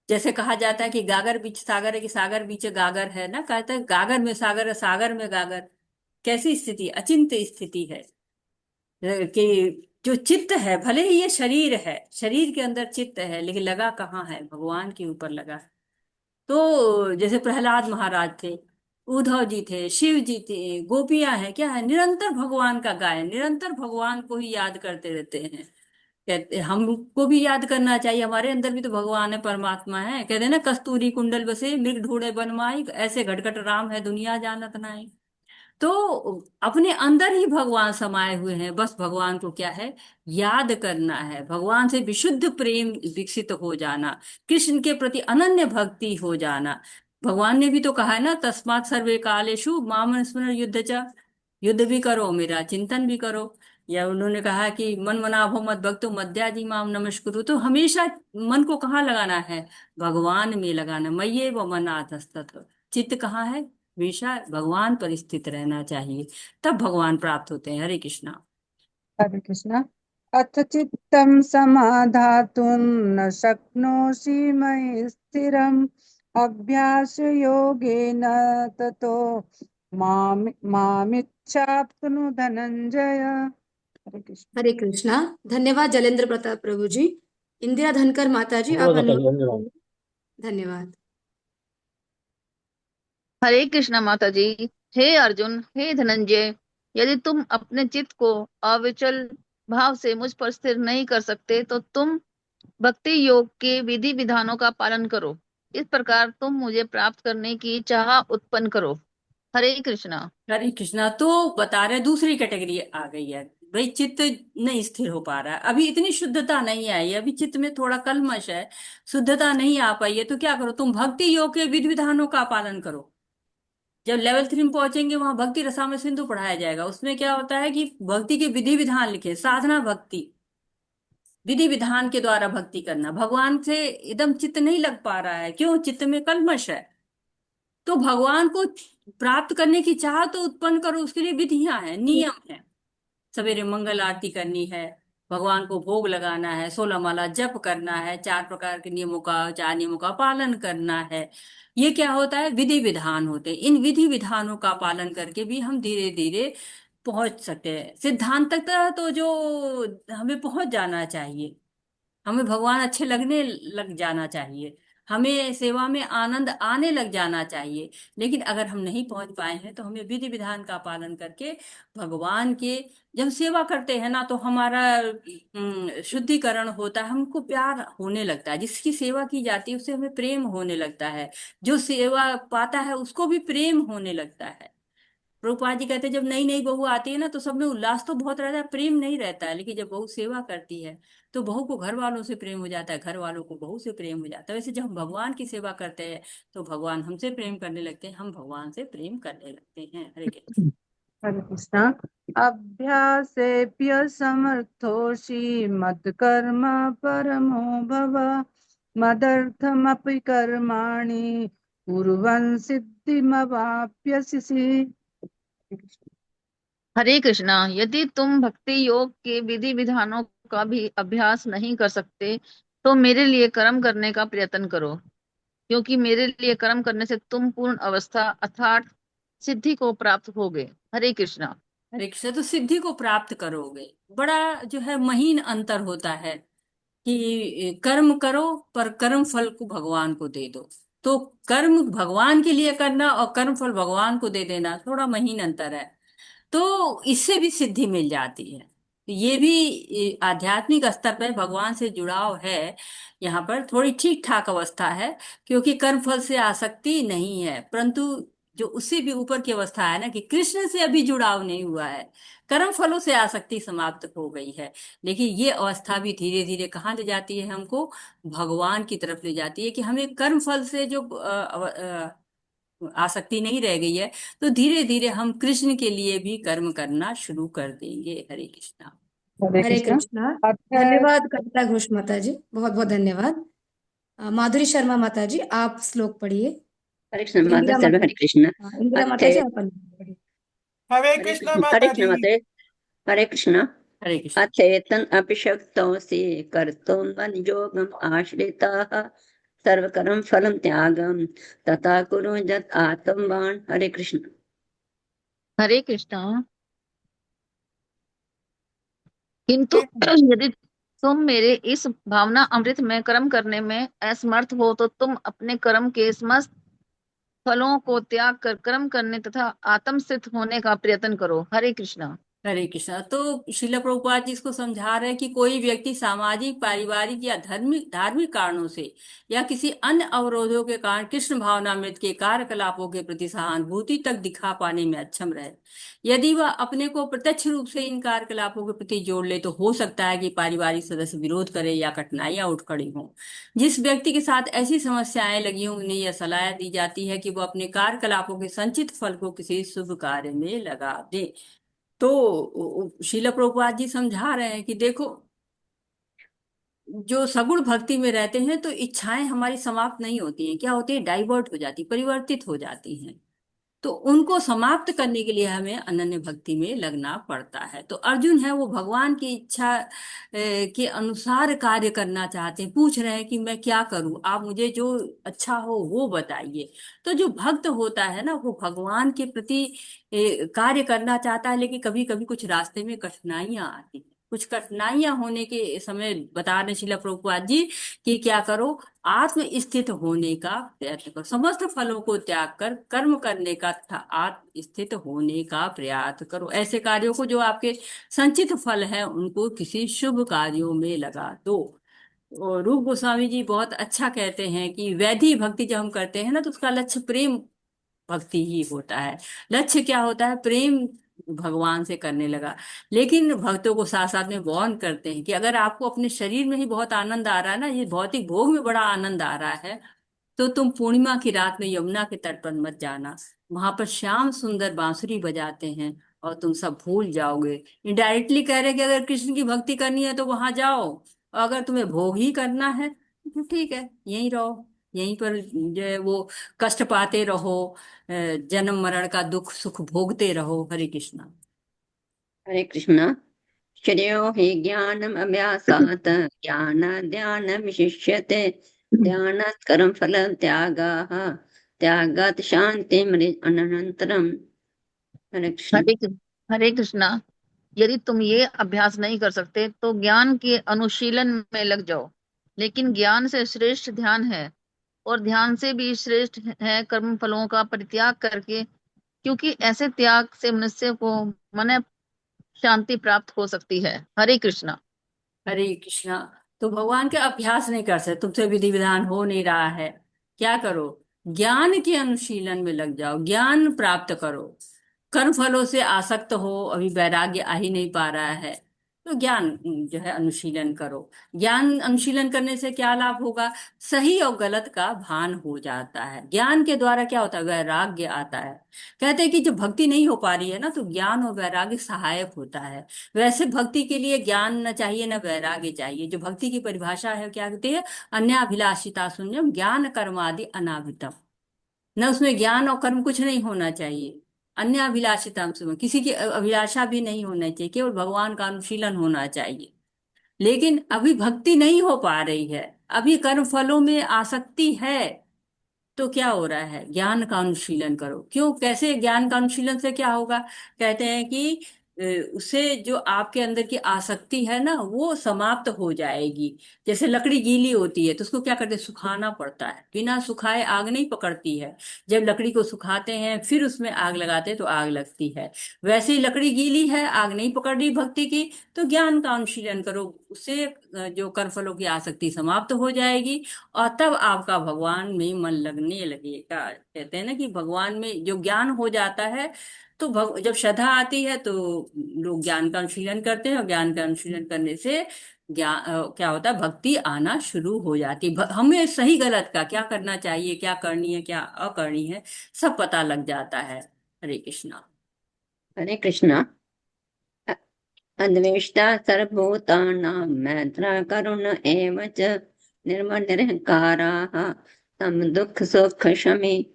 जैसे कहा जाता है कि गागर बीच सागर है, कि सागर बीच गागर है ना, कहता है गागर में सागर है, सागर में गागर। कैसी स्थिति, अचिंत्य स्थिति है। कि जो चित्त है, भले ही ये शरीर है, शरीर के अंदर चित्त है, लेकिन लगा कहाँ है? भगवान के ऊपर लगा है। तो जैसे प्रहलाद महाराज थे, उद्धव जी थे, शिव जी थे, गोपियां हैं, क्या है? निरंतर भगवान का गायन, निरंतर भगवान को ही याद करते रहते हैं। कहते हमको भी याद करना चाहिए, हमारे अंदर भी तो भगवान है, परमात्मा है। कहते हैं ना, कस्तूरी कुंडल बसे मृग ढूंढे बन माई, ऐसे घटघट राम है दुनिया जानत नाई। तो अपने अंदर ही भगवान समाये हुए हैं, बस भगवान को क्या है? याद करना है, भगवान से विशुद्ध प्रेम विकसित हो जाना, कृष्ण के प्रति अनन्य भक्ति हो जाना। भगवान ने भी तो कहा है ना, तस्मात् सर्वे कालेषु माम स्मरण युद्ध च, युद्ध भी करो, मेरा चिंतन भी करो। या उन्होंने कहा कि मन मनाभो मद भक्तो मद्याजी माम नमस्कुरु। तो हमेशा मन को कहाँ लगाना है? भगवान में लगाना। मय्येव मनाधस्तत्, चित्त कहाँ है? हमेशा भगवान पर स्थित रहना चाहिए, तब भगवान प्राप्त होते हैं। हरे कृष्णा। हरे कृष्णा। अथ चित्तं समाधातुं न शक्नोषि मयि स्थिरम् अभ्यासयोगेन ततो मामिच्छाप्तुनु धनंजय। हरे कृष्ण। हरे कृष्णा। धन्यवाद जलेंद्र प्रताप प्रभु जी। इंदिरा धनकर माता जी, आप धन्यवाद माता जी, अनुवाद धन्यवाद। करिए। धन्यवाद। हरे कृष्ण माता जी। हे अर्जुन, हे धनंजय, यदि तुम अपने चित्त को अविचल भाव से मुझ पर स्थिर नहीं कर सकते तो तुम भक्ति योग के विधि विधानों का पालन करो। इस प्रकार तुम मुझे प्राप्त करने की चाह उत्पन्न करो। हरे कृष्णा। हरे कृष्णा। तो बता रहे दूसरी कैटेगरी आ गई है, भाई चित्त नहीं स्थिर हो पा रहा है, अभी इतनी शुद्धता नहीं आई है, अभी चित्त में थोड़ा कलमश है, शुद्धता नहीं आ पाई है। तो क्या करो? तुम भक्ति योग के विधि विधानों का पालन करो। जब लेवल 3 में पहुंचेंगे, वहां भक्ति रसामृत सिंधु पढ़ाया जाएगा। उसमें क्या होता है कि भक्ति के विधि विधान लिखे, साधना भक्ति, विधि विधान के द्वारा भक्ति करना। भगवान से एकदम चित्त नहीं लग पा रहा है, क्यों? चित्त में कलमश है। तो भगवान को प्राप्त करने की चाह तो उत्पन्न करो, उसके लिए विधियां हैं, नियम है। सवेरे मंगल आरती करनी है, भगवान को भोग लगाना है, 16 माला जप करना है, 4 प्रकार के नियमों का, 4 नियमों का पालन करना है। ये क्या होता है? विधि विधान होते हैं। इन विधि विधानों का पालन करके भी हम धीरे धीरे पहुंच सकते हैं सिद्धांत तक। तो जो हमें पहुंच जाना चाहिए, हमें भगवान अच्छे लगने लग जाना चाहिए, हमें सेवा में आनंद आने लग जाना चाहिए। लेकिन अगर हम नहीं पहुंच पाए हैं, तो हमें विधि विधान का पालन करके भगवान के जब सेवा करते हैं ना, तो हमारा शुद्धिकरण होता है, हमको प्यार होने लगता है। जिसकी सेवा की जाती है उससे हमें प्रेम होने लगता है, जो सेवा पाता है उसको भी प्रेम होने लगता है। प्रभुपाद जी कहते हैं, जब नई नई बहू आती है ना, तो सब में उल्लास तो बहुत रहता है, प्रेम नहीं रहता है। लेकिन जब बहू सेवा करती है, तो बहू को घर वालों से प्रेम हो जाता है, घर वालों को बहू से प्रेम हो जाता है। वैसे जब हम भगवान की सेवा करते हैं, तो भगवान हमसे प्रेम करने लगते हैं, हम भगवान से प्रेम करने लगते हैं। हरे कृष्ण। हरे कृष्णा। अभ्यासेभ्य समर्थोषि मत्कर्म परमो भव मदर्थमपि कर्माणि कुर्वन् सिद्धिमवाप्स्यसि। हरे कृष्णा। यदि तुम भक्ति योग के विधि विधानों का भी अभ्यास नहीं कर सकते तो मेरे लिए कर्म करने का प्रयत्न करो, क्योंकि मेरे लिए कर्म करने से तुम पूर्ण अवस्था अर्थात सिद्धि को प्राप्त होगे। हरे कृष्णा। हरे कृष्ण। तो सिद्धि को प्राप्त करोगे, बड़ा जो है महीन अंतर होता है कि कर्म करो पर कर्म फल को भगवान को दे दो। तो कर्म भगवान के लिए करना और कर्म फल भगवान को दे देना, थोड़ा महीन अंतर है। तो इससे भी सिद्धि मिल जाती है। तो ये भी आध्यात्मिक स्तर पर भगवान से जुड़ाव है। यहाँ पर थोड़ी ठीक ठाक अवस्था है, क्योंकि कर्म फल से आसक्ति नहीं है। परंतु जो उससे भी ऊपर की अवस्था है ना, कि कृष्ण से अभी जुड़ाव नहीं हुआ है, कर्म फलों से आसक्ति समाप्त हो गई है। लेकिन ये अवस्था भी धीरे धीरे कहाँ ले जाती है? हमको भगवान की तरफ ले जाती है, कि हमें कर्म फल से जो आसक्ति नहीं रह गई है, तो धीरे धीरे हम कृष्ण के लिए भी कर्म करना शुरू कर देंगे। हरे कृष्णा। हरे हरे कृष्णा। कृष्णा। अथ धन्यवाद कविता घोष माता जी, बहुत बहुत धन्यवाद। माधुरी शर्मा माता जी, आप श्लोक पढ़िए। हरे कृष्ण इंदिरा माता सर्व माता हरे कृष्ण हाँ, इंदिरा माता अथे जी आप अनुवाद पढ़िए। हरे हरे कृष्ण कृष्ण हरे माता कृष्ण जी। माते हरे कृष्ण हरे कृष्ण। अचेतन अपिशक्तोऽसि कर्तुं मद्योगम् आश्रिताः सर्वकर्म फलं त्यागं तथा कुरु यत् आत्मवान्। हरे कृष्ण। हरे कृष्ण। किंतु हरे कृष्ण। यदि तुम मेरे इस भावना अमृत में कर्म करने में असमर्थ हो तो तुम अपने कर्म के समस्त फलों को त्याग कर कर्म करने तथा आत्मस्थित होने का प्रयत्न करो। हरे कृष्ण। हरे कृष्णा। तो शिला प्रभुपाद जी इसको समझा रहे हैं कि कोई व्यक्ति सामाजिक, पारिवारिक या धार्मिक धार्मिक कारणों से या किसी अन्य अवरोधों के कारण कृष्ण भावनामृत के कार्यकलापों के प्रति सहानुभूति तक दिखा पाने में अक्षम रहे। यदि वह अपने को प्रत्यक्ष रूप से इन कार्यकलापों के प्रति जोड़ ले तो हो सकता है कि पारिवारिक सदस्य विरोध करे या कठिनाइयां उठ खड़ी हों। जिस व्यक्ति के साथ ऐसी समस्याएं लगी हों उन्हें यह सलाह दी जाती है कि वह अपने कार्यकलापों के संचित फल को किसी शुभ कार्य में लगा दे। तो शीला प्रभुपाद जी समझा रहे हैं कि देखो, जो सगुण भक्ति में रहते हैं तो इच्छाएं हमारी समाप्त नहीं होती हैं, क्या होती है, डाइवर्ट हो जाती, परिवर्तित हो जाती हैं। तो उनको समाप्त करने के लिए हमें अनन्य भक्ति में लगना पड़ता है। तो अर्जुन है वो भगवान की इच्छा के अनुसार कार्य करना चाहते हैं, पूछ रहे हैं कि मैं क्या करूं, आप मुझे जो अच्छा हो वो बताइए। तो जो भक्त होता है ना वो भगवान के प्रति कार्य करना चाहता है, लेकिन कभी कभी कुछ रास्ते में कठिनाइयां आती हैं। कुछ कठिनाइयां होने के समय बता रहे शिला प्रभुपाद जी कि क्या करो, आत्म स्थित होने का प्रयत्न करो, समस्त फलों को त्याग कर कर्म करने का तथा आत्म स्थित होने का प्रयास करो। ऐसे कार्यों को जो आपके संचित फल है उनको किसी शुभ कार्यों में लगा दो। और रूप गोस्वामी जी बहुत अच्छा कहते हैं कि वैधि भक्ति जब हम करते हैं ना तो उसका लक्ष्य प्रेम भक्ति ही होता है। लक्ष्य क्या होता है, प्रेम भगवान से करने लगा। लेकिन भक्तों को साथ साथ में वार्न करते हैं कि अगर आपको अपने शरीर में ही बहुत आनंद आ रहा है ना, ये भौतिक भोग में बड़ा आनंद आ रहा है, तो तुम पूर्णिमा की रात में यमुना के तट पर मत जाना। वहां पर श्याम सुंदर बांसुरी बजाते हैं और तुम सब भूल जाओगे। इनडायरेक्टली कह रहे हैं कि अगर कृष्ण की भक्ति करनी है तो वहां जाओ, और अगर तुम्हें भोग ही करना है तो ठीक है, यहीं रहो, यहीं पर जो है वो कष्ट पाते रहो, जन्म मरण का दुख सुख भोगते रहो। हरे कृष्णा। हरे कृष्ण। श्रेयो हि ज्ञानम् अभ्यासात् ज्ञानाद् विशिष्यते ध्यानात् कर्म फल त्यागाः त्यागात् शान्तिम् अनन्तरम्। हरे कृष्ण। हरे हरे कृष्णा। यदि तुम ये अभ्यास नहीं कर सकते तो ज्ञान के अनुशीलन में लग जाओ। लेकिन ज्ञान से श्रेष्ठ ध्यान है और ध्यान से भी श्रेष्ठ है कर्म फलों का परित्याग करके, क्योंकि ऐसे त्याग से मनुष्य को मन शांति प्राप्त हो सकती है। हरे कृष्णा। हरे कृष्णा। तो भगवान के अभ्यास नहीं कर सकते, तुमसे विधि विधान हो नहीं रहा है, क्या करो, ज्ञान के अनुशीलन में लग जाओ, ज्ञान प्राप्त करो। कर्म फलों से आसक्त हो, अभी वैराग्य आ ही नहीं पा रहा है, तो ज्ञान जो है अनुशीलन करो। ज्ञान अनुशीलन करने से क्या लाभ होगा, सही और गलत का भान हो जाता है। ज्ञान के द्वारा क्या होता है, वैराग्य आता है। कहते हैं कि जब भक्ति नहीं हो पा रही है ना तो ज्ञान और वैराग्य सहायक होता है। वैसे भक्ति के लिए ज्ञान न चाहिए न वैराग्य चाहिए। जो भक्ति की परिभाषा है क्या कहती है, अन्याभिलाषिता शून्यम ज्ञान कर्मादि अनाभितम। न उसमें ज्ञान और कर्म कुछ नहीं होना चाहिए। अन्याभिलाषिता में किसी की अभिलाषा भी नहीं होना चाहिए, केवल भगवान का अनुशीलन होना चाहिए। लेकिन अभी भक्ति नहीं हो पा रही है, अभी कर्म फलों में आसक्ति है, तो क्या हो रहा है, ज्ञान का अनुशीलन करो। क्यों, कैसे, ज्ञान का अनुशीलन से क्या होगा, कहते हैं कि उससे जो आपके अंदर की आसक्ति है ना वो समाप्त हो जाएगी। जैसे लकड़ी गीली होती है तो उसको क्या करते हैं, सुखाना पड़ता है, बिना सुखाए आग नहीं पकड़ती है। जब लकड़ी को सुखाते हैं फिर उसमें आग लगाते हैं तो आग लगती है। वैसे ही लकड़ी गीली है, आग नहीं पकड़ रही भक्ति की, तो ज्ञान का अनुशीलन करो, उससे जो कर्मफलों की आसक्ति समाप्त हो जाएगी और तब आपका भगवान में मन लगने लगेगा। कहते हैं ना कि भगवान में जो ज्ञान हो जाता है तो जब श्रद्धा आती है तो लोग ज्ञान का अनुशीलन करते हैं, और ज्ञान का अनुशीलन करने से ज्ञान क्या होता है, भक्ति आना शुरू हो जाती है। हमें सही गलत का, क्या करना चाहिए, क्या करनी है, क्या अकरनी है, सब पता लग जाता है। हरे कृष्णा। हरे कृष्ण। अन्वेष्टा सर्वभूतानां मैत्रा करुण एव च निर्मल निरहंकाराः तं दुःख सुख शमी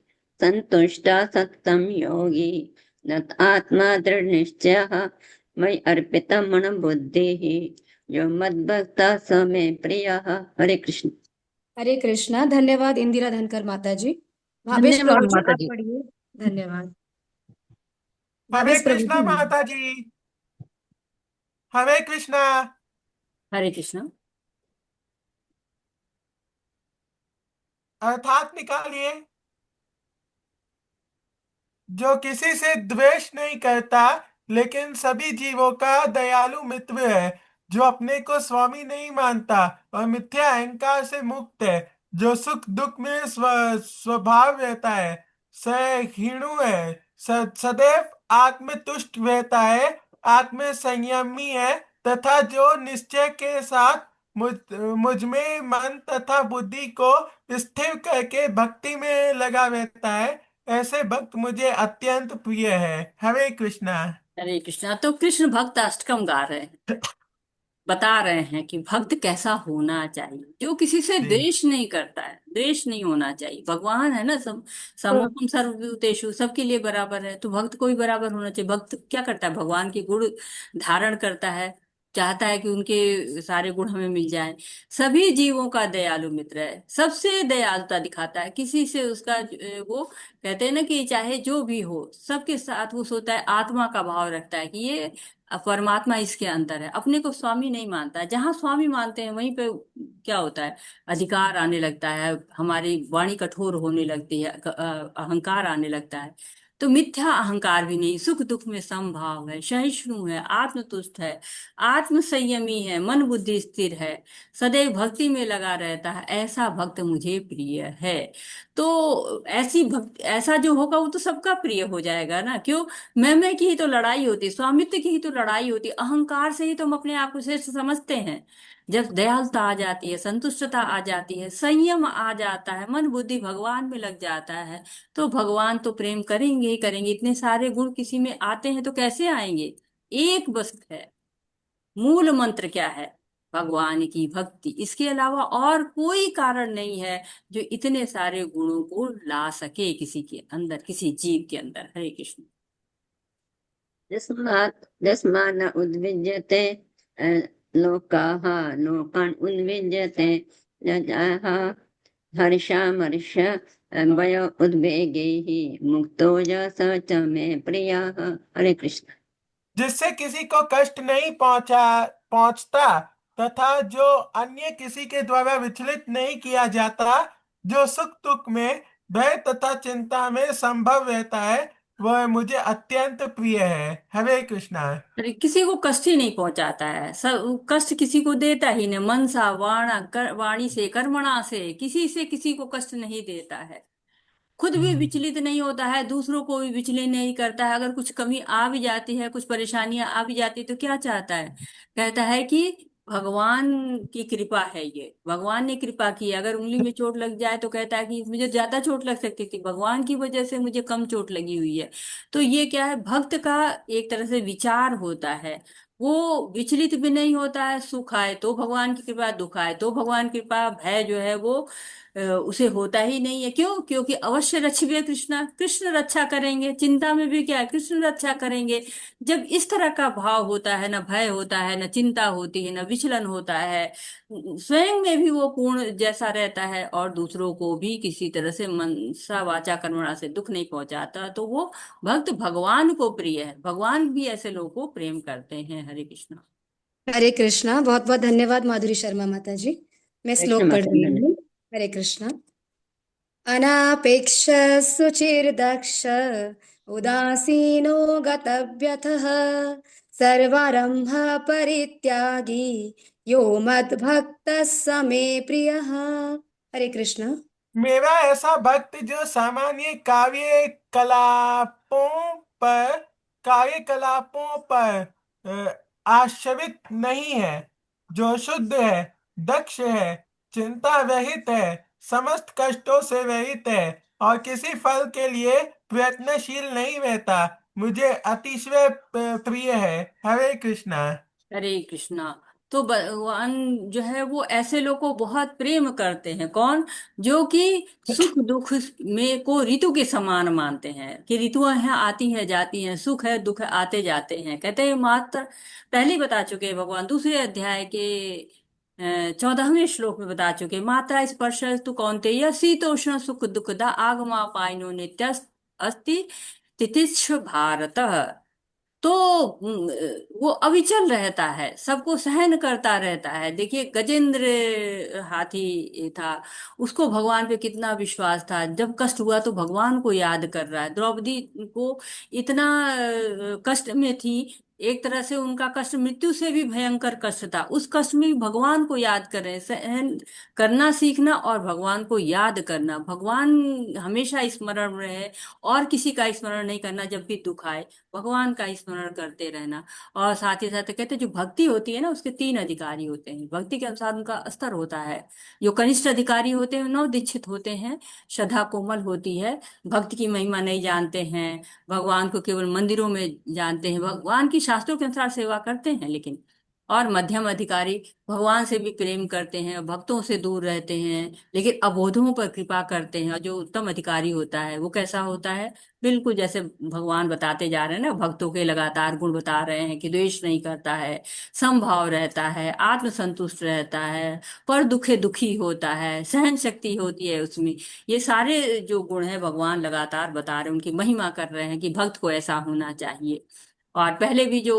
संतुष्टा सत्तम योगी नत आत्मा दृढ़ निश्चय मयि अर्पिता मन बुद्धि जो मद्भक्ता स मे प्रिय। हरे कृष्ण। हरे कृष्णा। धन्यवाद इंदिरा धनकर माता जी। भावेश धन्यवाद प्रभु जी माता आप जी। पढ़िए। धन्यवाद। हरे भावेश प्रभु कृष्णा जी। माता जी। हरे कृष्णा। हरे कृष्ण। अर्थात निकालिए, जो किसी से द्वेष नहीं करता लेकिन सभी जीवों का दयालु मित्र है, जो अपने को स्वामी नहीं मानता और मिथ्या अहंकार से मुक्त है, जो सुख दुख में स्वभाव रहता है, सहिष्णु है, सदैव आत्मतुष्ट रहता है, आत्म संयमी है, तथा जो निश्चय के साथ मुझ में मन तथा बुद्धि को स्थिर करके भक्ति में लगा रहता है, ऐसे भक्त मुझे अत्यंत प्रिय है। हरे कृष्णा। हरे कृष्णा। तो कृष्ण भक्त अष्टकम गा रहे हैं, बता रहे हैं कि भक्त कैसा होना चाहिए, जो किसी से जी। द्वेष नहीं करता है। द्वेष नहीं होना चाहिए। भगवान है ना, सब समोहम सर्वभूतेषु, सबके लिए बराबर है, तो भक्त को भी बराबर होना चाहिए। भक्त क्या करता है? भगवान के गुण धारण करता है, चाहता है कि उनके सारे गुण हमें मिल जाए। सभी जीवों का दयालु मित्र है, सबसे दयालुता दिखाता है, किसी से उसका वो कहते हैं ना कि चाहे जो भी हो सबके साथ वो सोचता है, आत्मा का भाव रखता है कि ये परमात्मा इसके अंदर है। अपने को स्वामी नहीं मानता है। जहां स्वामी मानते हैं वहीं पे क्या होता है? अधिकार आने लगता है, हमारी वाणी कठोर होने लगती है, अहंकार आने लगता है। तो मिथ्या अहंकार भी नहीं, सुख दुख में समभाव है, सहिष्णु है, आत्मतुष्ट है, आत्म संयमी है, मन बुद्धि स्थिर है, सदैव भक्ति में लगा रहता है, ऐसा भक्त मुझे प्रिय है। तो ऐसी भक्त, ऐसा जो होगा वो तो सबका प्रिय हो जाएगा ना। क्यों? मैं की ही तो लड़ाई होती, स्वामित्व की ही तो लड़ाई होती, अहंकार से ही तो हम अपने आप को श्रेष्ठ समझते हैं। जब दयालुता आ जाती है, संतुष्टता आ जाती है, संयम आ जाता है, मन बुद्धि भगवान में लग जाता है, तो भगवान तो प्रेम करेंगे ही करेंगे। इतने सारे गुण किसी में आते हैं तो कैसे आएंगे? एक बस है, मूल मंत्र क्या है? भगवान की भक्ति। इसके अलावा और कोई कारण नहीं है जो इतने सारे गुणों को ला सके किसी के अंदर, किसी जीव के अंदर। हरे कृष्ण। यस्मात् न उद्विज्यते लोकाः लोकान् उद्विज्यते यजः हर्षामर्ष भय उद्वेगैः मुक्तो य स च मे प्रियः। हरे कृष्ण। जिससे किसी को कष्ट नहीं पहुंचता तथा जो अन्य किसी के द्वारा विचलित नहीं किया जाता, जो सुख दुख में, भय तथा चिंता में संभव रहता है, वह मुझे अत्यंत प्रिय है। हरे कृष्णा। अरे किसी को कष्ट ही नहीं पहुंचाता है, सब कष्ट किसी को देता ही नहीं। मनसा वाणी से, कर्मणा से, किसी से किसी को कष्ट नहीं देता है। खुद भी विचलित नहीं होता है, दूसरों को भी विचलित नहीं करता है। अगर कुछ कमी आ भी जाती है, कुछ परेशानियां आ भी जाती है, तो क्या चाहता है? कहता है कि भगवान की कृपा है, ये भगवान ने कृपा की। अगर उंगली में चोट लग जाए तो कहता है कि मुझे ज्यादा चोट लग सकती थी, भगवान की वजह से मुझे कम चोट लगी हुई है। तो ये क्या है? भक्त का एक तरह से विचार होता है। वो विचलित भी नहीं होता है। सुख आए तो भगवान की कृपा, दुख आए तो भगवान की कृपा, भय जो है वो उसे होता ही नहीं है। क्यों? क्योंकि अवश्य रक्षिबे कृष्णा, कृष्ण रक्षा करेंगे। चिंता में भी क्या है? कृष्ण रक्षा करेंगे। जब इस तरह का भाव होता है, न भय होता है, न चिंता होती है, न विचलन होता है, स्वयं में भी वो पूर्ण जैसा रहता है और दूसरों को भी किसी तरह से मनसा वाचा कर्मणा से दुख नहीं पहुंचाता, तो वो भक्त भगवान को प्रिय है। भगवान भी ऐसे लोगों को प्रेम करते हैं। हरे कृष्णा। हरे कृष्णा। बहुत बहुत धन्यवाद माधुरी शर्मा माता जी। मैं कृष्ण श्लोक पढ़ माता रही धन्य। हूँ। हरे कृष्णा। अनापेक्ष शुचिर्दक्ष उदासीनो गतव्यथः सर्वारंभ परित्यागी यो मद्भक्तः स मे प्रियः। हरे कृष्णा। मेरा ऐसा भक्त जो सामान्य कार्यकलापों पर आश्रित नहीं है, जो शुद्ध है, दक्ष है, चिंता रहित है, समस्त कष्टों से रहित है और किसी फल के लिए प्रयत्नशील नहीं रहता, मुझे अतिशय प्रिय है। हरे कृष्णा। हरे कृष्णा। तो भगवान जो है वो ऐसे लोग को बहुत प्रेम करते हैं। कौन? जो कि सुख दुख में को ऋतु के समान मानते हैं, कि ऋतुएं हैं, आती हैं जाती हैं, सुख है दुख है, आते जाते हैं। कहते हैं मात्र, पहले ही बता चुके हैं भगवान दूसरे अध्याय के 14वें श्लोक में बता चुके, मात्रा स्पर्श तु कौन्तेय शीतोष्ण सुख दुखदा आगमा पाइनो नित्य अस्ति तितिक्ष भारत। तो वो अविचल रहता है, सबको सहन करता रहता है। देखिए गजेंद्र हाथी था, उसको भगवान पे कितना विश्वास था। जब कष्ट हुआ तो भगवान को याद कर रहा है। द्रौपदी को इतना कष्ट में थी, एक तरह से उनका कष्ट मृत्यु से भी भयंकर कष्ट था, उस कष्ट में भी भगवान को याद कर रहे हैं। सहन करना सीखना और भगवान को याद करना, भगवान हमेशा स्मरण में रहे और किसी का स्मरण नहीं करना। जब भी दुख आए भगवान का स्मरण करते रहना। और साथ ही साथ कहते हैं जो भक्ति होती है ना, उसके 3 अधिकारी होते हैं, भक्ति के अनुसार उनका स्तर होता है। जो कनिष्ठ अधिकारी होते हैं नव दीक्षित होते हैं, श्रद्धा कोमल होती है, भक्ति की महिमा नहीं जानते हैं, भगवान को केवल मंदिरों में जानते हैं, भगवान की शास्त्रों के अनुसार सेवा करते हैं लेकिन। और मध्यम अधिकारी भगवान से भी प्रेम करते हैं, भक्तों से दूर रहते हैं, लेकिन अबोधों पर कृपा करते हैं। और जो उत्तम अधिकारी होता है वो कैसा होता है? बिल्कुल जैसे भगवान बताते जा रहे हैं ना, भक्तों के लगातार गुण बता रहे हैं कि द्वेष नहीं करता है, समभाव रहता है, आत्मसंतुष्ट रहता है, पर दुखे दुखी होता है, सहन शक्ति होती है उसमें। ये सारे जो गुण हैं भगवान लगातार बता रहे हैं, उनकी महिमा कर रहे हैं कि भक्त को ऐसा होना चाहिए। और पहले भी जो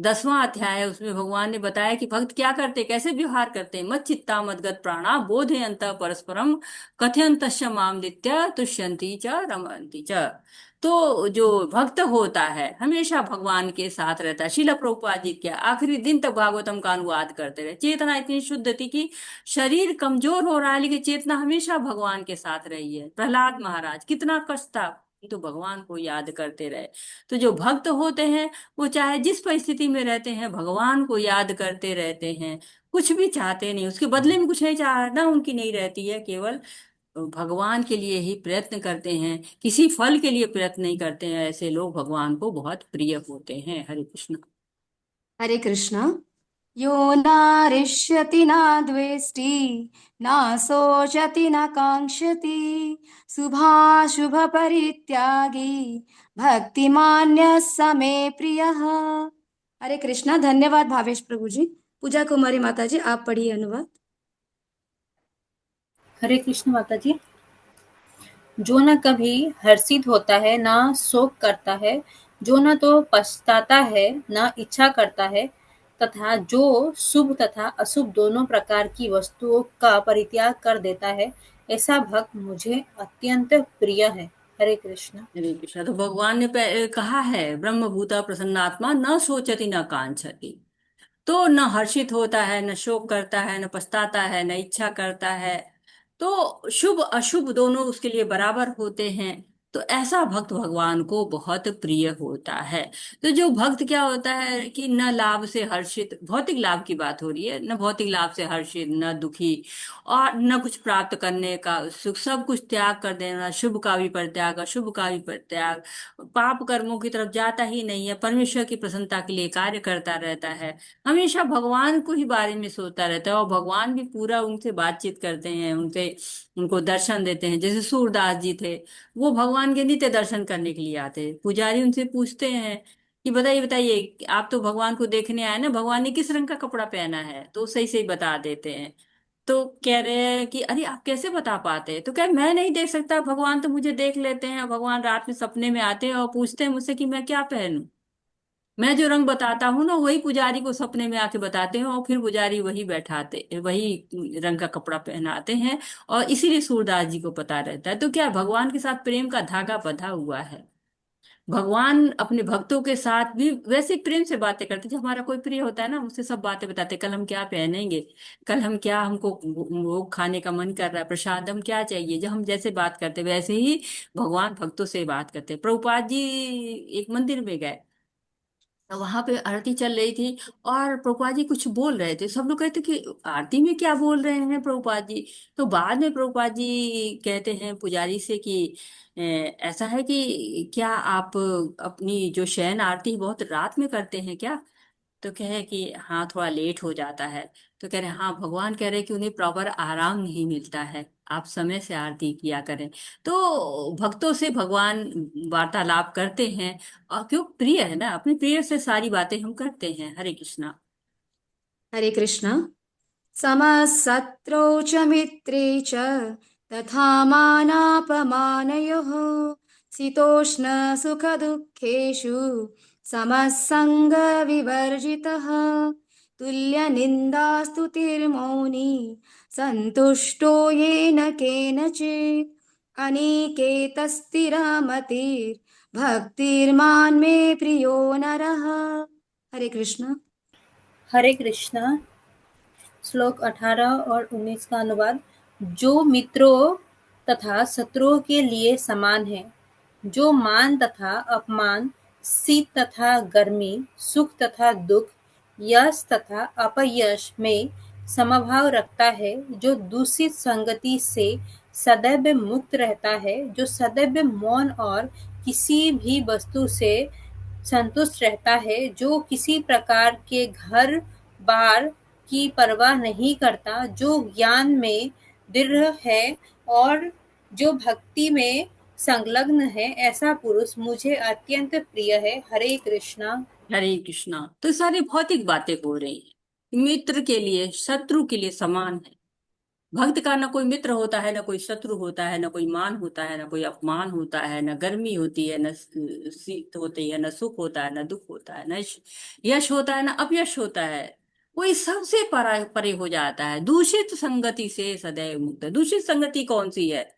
10वां अध्याय है उसमें भगवान ने बताया कि भक्त क्या करते, कैसे व्यवहार करते हैं। मत चित्ता मदगत प्राणा बोधयंत परस्परम कथयंत माम नित्य तुष्यंती च रमन्ति च। तो जो भक्त होता है हमेशा भगवान के साथ रहता है। शिला प्रभुपाद जी क्या आखिरी दिन तक भागवतम का अनुवाद करते रहे। चेतना इतनी शुद्ध थी कि शरीर कमजोर हो रहा है लेकिन चेतना हमेशा भगवान के साथ रही है। प्रहलाद महाराज कितना कष्ट था, तो भगवान को याद करते रहे। तो जो भक्त होते हैं वो चाहे जिस परिस्थिति में रहते हैं भगवान को याद करते रहते हैं, कुछ भी चाहते नहीं, उसके बदले में कुछ नहीं चाहना उनकी नहीं रहती है, केवल भगवान के लिए ही प्रयत्न करते हैं, किसी फल के लिए प्रयत्न नहीं करते हैं। ऐसे लोग भगवान को बहुत प्रिय होते हैं। हरे कृष्ण। हरे कृष्णा। यो नारिष्यति न द्वेष्टि न शोचति न काङ्क्षति शुभाशुभ परित्यागी भक्तिमान्य समे प्रियः। हरे कृष्णा। धन्यवाद भावेश प्रभु जी। पूजा कुमारी माता जी आप पढ़िए अनुवाद। हरे कृष्ण माता जी। जो न कभी हर्षित होता है न शोक करता है, जो न तो पछताता है न इच्छा करता है, तथा जो शुभ तथा अशुभ दोनों प्रकार की वस्तुओं का परित्याग कर देता है, ऐसा भक्त मुझे अत्यंत प्रिय है। हरे कृष्ण। हरे कृष्ण। तो भगवान ने कहा है ब्रह्म भूता प्रसन्नात्मा न सोचति न कांक्षति। तो न हर्षित होता है, न शोक करता है, न पछताता है, न इच्छा करता है। तो शुभ अशुभ दोनों उसके लिए बराबर होते हैं। तो ऐसा भक्त भगवान को बहुत प्रिय होता है। तो जो भक्त क्या होता है कि न लाभ से हर्षित, भौतिक लाभ की बात हो रही है, न भौतिक लाभ से हर्षित न दुखी, और न कुछ प्राप्त करने का सुख, सब कुछ त्याग कर देना, शुभ का भी परित्याग अशुभ का भी परित्याग, पाप कर्मों की तरफ जाता ही नहीं है, परमेश्वर की प्रसन्नता के लिए कार्य करता रहता है, हमेशा भगवान को ही बारे में सोचता रहता है। और भगवान भी पूरा उनसे बातचीत करते हैं, उनसे उनको दर्शन देते हैं। जैसे सूरदास जी थे, वो भगवान के नित्य दर्शन करने के लिए आते हैं। पुजारी उनसे पूछते हैं कि बताइए बताइए आप तो भगवान को देखने आए ना, भगवान ने किस रंग का कपड़ा पहना है? तो सही सही बता देते हैं। तो कह रहे हैं कि अरे आप कैसे बता पाते हैं? तो क्या मैं नहीं देख सकता, भगवान तो मुझे देख लेते हैं। भगवान रात में सपने में आते हैं और पूछते हैं मुझसे कि मैं क्या पहनूं। मैं जो रंग बताता हूँ ना वही पुजारी को सपने में आके बताते हैं, और फिर पुजारी वही बैठाते, वही रंग का कपड़ा पहनाते हैं। और इसीलिए सूरदास जी को पता रहता है। तो क्या भगवान के साथ प्रेम का धागा बंधा हुआ है। भगवान अपने भक्तों के साथ भी वैसे ही प्रेम से बातें करते हैं। जब हमारा कोई प्रिय होता है ना, उससे सब बातें बताते हैं, कल हम क्या पहनेंगे, कल हम क्या, हमको वो खाने का मन कर रहा है, प्रसाद हम क्या चाहिए। जब हम जैसे बात करते हैं वैसे ही भगवान भक्तों से बात करते हैं। प्रभुपाद जी एक मंदिर में गए, तो वहां पे आरती चल रही थी और प्रभुपाद जी कुछ बोल रहे थे। सब लोग कहते कि आरती में क्या बोल रहे हैं प्रभुपाद जी। तो बाद में प्रभुपाद जी कहते हैं पुजारी से कि ऐसा है कि क्या आप अपनी जो शयन आरती बहुत रात में करते हैं क्या? तो कहे कि हाँ थोड़ा लेट हो जाता है। तो कह रहे हाँ, भगवान कह रहे कि उन्हें प्रॉपर आराम नहीं मिलता है, आप समय से आरती किया करें। तो भक्तों से भगवान वार्तालाप करते हैं, और क्यों प्रिय है ना, अपने प्रिय से सारी बातें हम करते हैं। हरे कृष्णा। हरे कृष्णा। समः शत्रौ च मित्रे च तथा मानापमानयोः शीतोष्ण सुखदुःखेषु समः सङ्गविवर्जितः तुल्यनिन्दास्तुतिर्मौनी सन्तुष्टो येन केनचित् अनिकेतस्थिरमतिर्भक्तिर्मान् मे प्रियो नरः। हरे कृष्णा। हरे कृष्णा। श्लोक 18 और 19 का अनुवाद। जो मित्रों तथा शत्रुओं के लिए समान है, जो मान तथा अपमान, शीत तथा गर्मी, सुख तथा दुख, यश तथा अपयश में समभाव रखता है, जो दूषित संगति से सदैव मुक्त रहता है, जो सदैव मौन और किसी भी वस्तु से संतुष्ट रहता है, जो किसी प्रकार के घर बार की परवाह नहीं करता, जो ज्ञान में दृढ़ है और जो भक्ति में संलग्न है, ऐसा पुरुष मुझे अत्यंत प्रिय है। हरे कृष्णा। हरे कृष्णा। तो सारी भौतिक बातें हो रही हैं, मित्र के लिए शत्रु के लिए समान है। भक्त का न कोई मित्र होता है, न कोई शत्रु होता है, न कोई मान होता है, न कोई अपमान होता है, न गर्मी होती है, न शीत होती है, न सुख होता है, न दुख होता है, न यश होता है, न अपयश होता है। कोई सबसे परे हो जाता है, दूषित संगति से सदैव मुक्त है। दूषित संगति कौन सी है?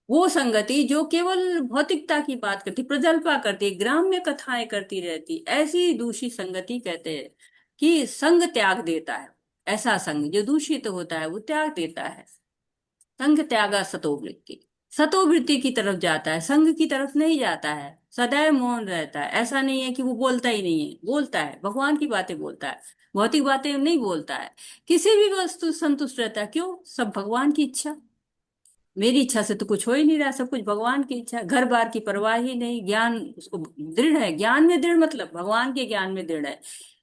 वो संगति जो केवल भौतिकता की बात करती, प्रजल्पा करती, ग्राम्य कथाएं करती रहती, ऐसी दूषित संगति कहते हैं कि संग त्याग देता है। ऐसा संग जो दूषित होता है वो त्याग देता है। संग त्यागा सतोवृत्ति, सतोवृत्ति की तरफ जाता है, संग की तरफ नहीं जाता है, सदैव मौन रहता है। ऐसा नहीं है कि वो बोलता ही नहीं है, बोलता है, भगवान की बातें बोलता है, भौतिक बातें नहीं बोलता है। किसी भी वस्तु संतुष्ट रहता है, क्यों? सब भगवान की इच्छा। मेरी इच्छा से तो कुछ हो ही नहीं रहा, सब कुछ भगवान की इच्छा। घर बार की परवाह ही नहीं, ज्ञान उसको दृढ़ है, ज्ञान में दृढ़ मतलब भगवान के ज्ञान में दृढ़ है।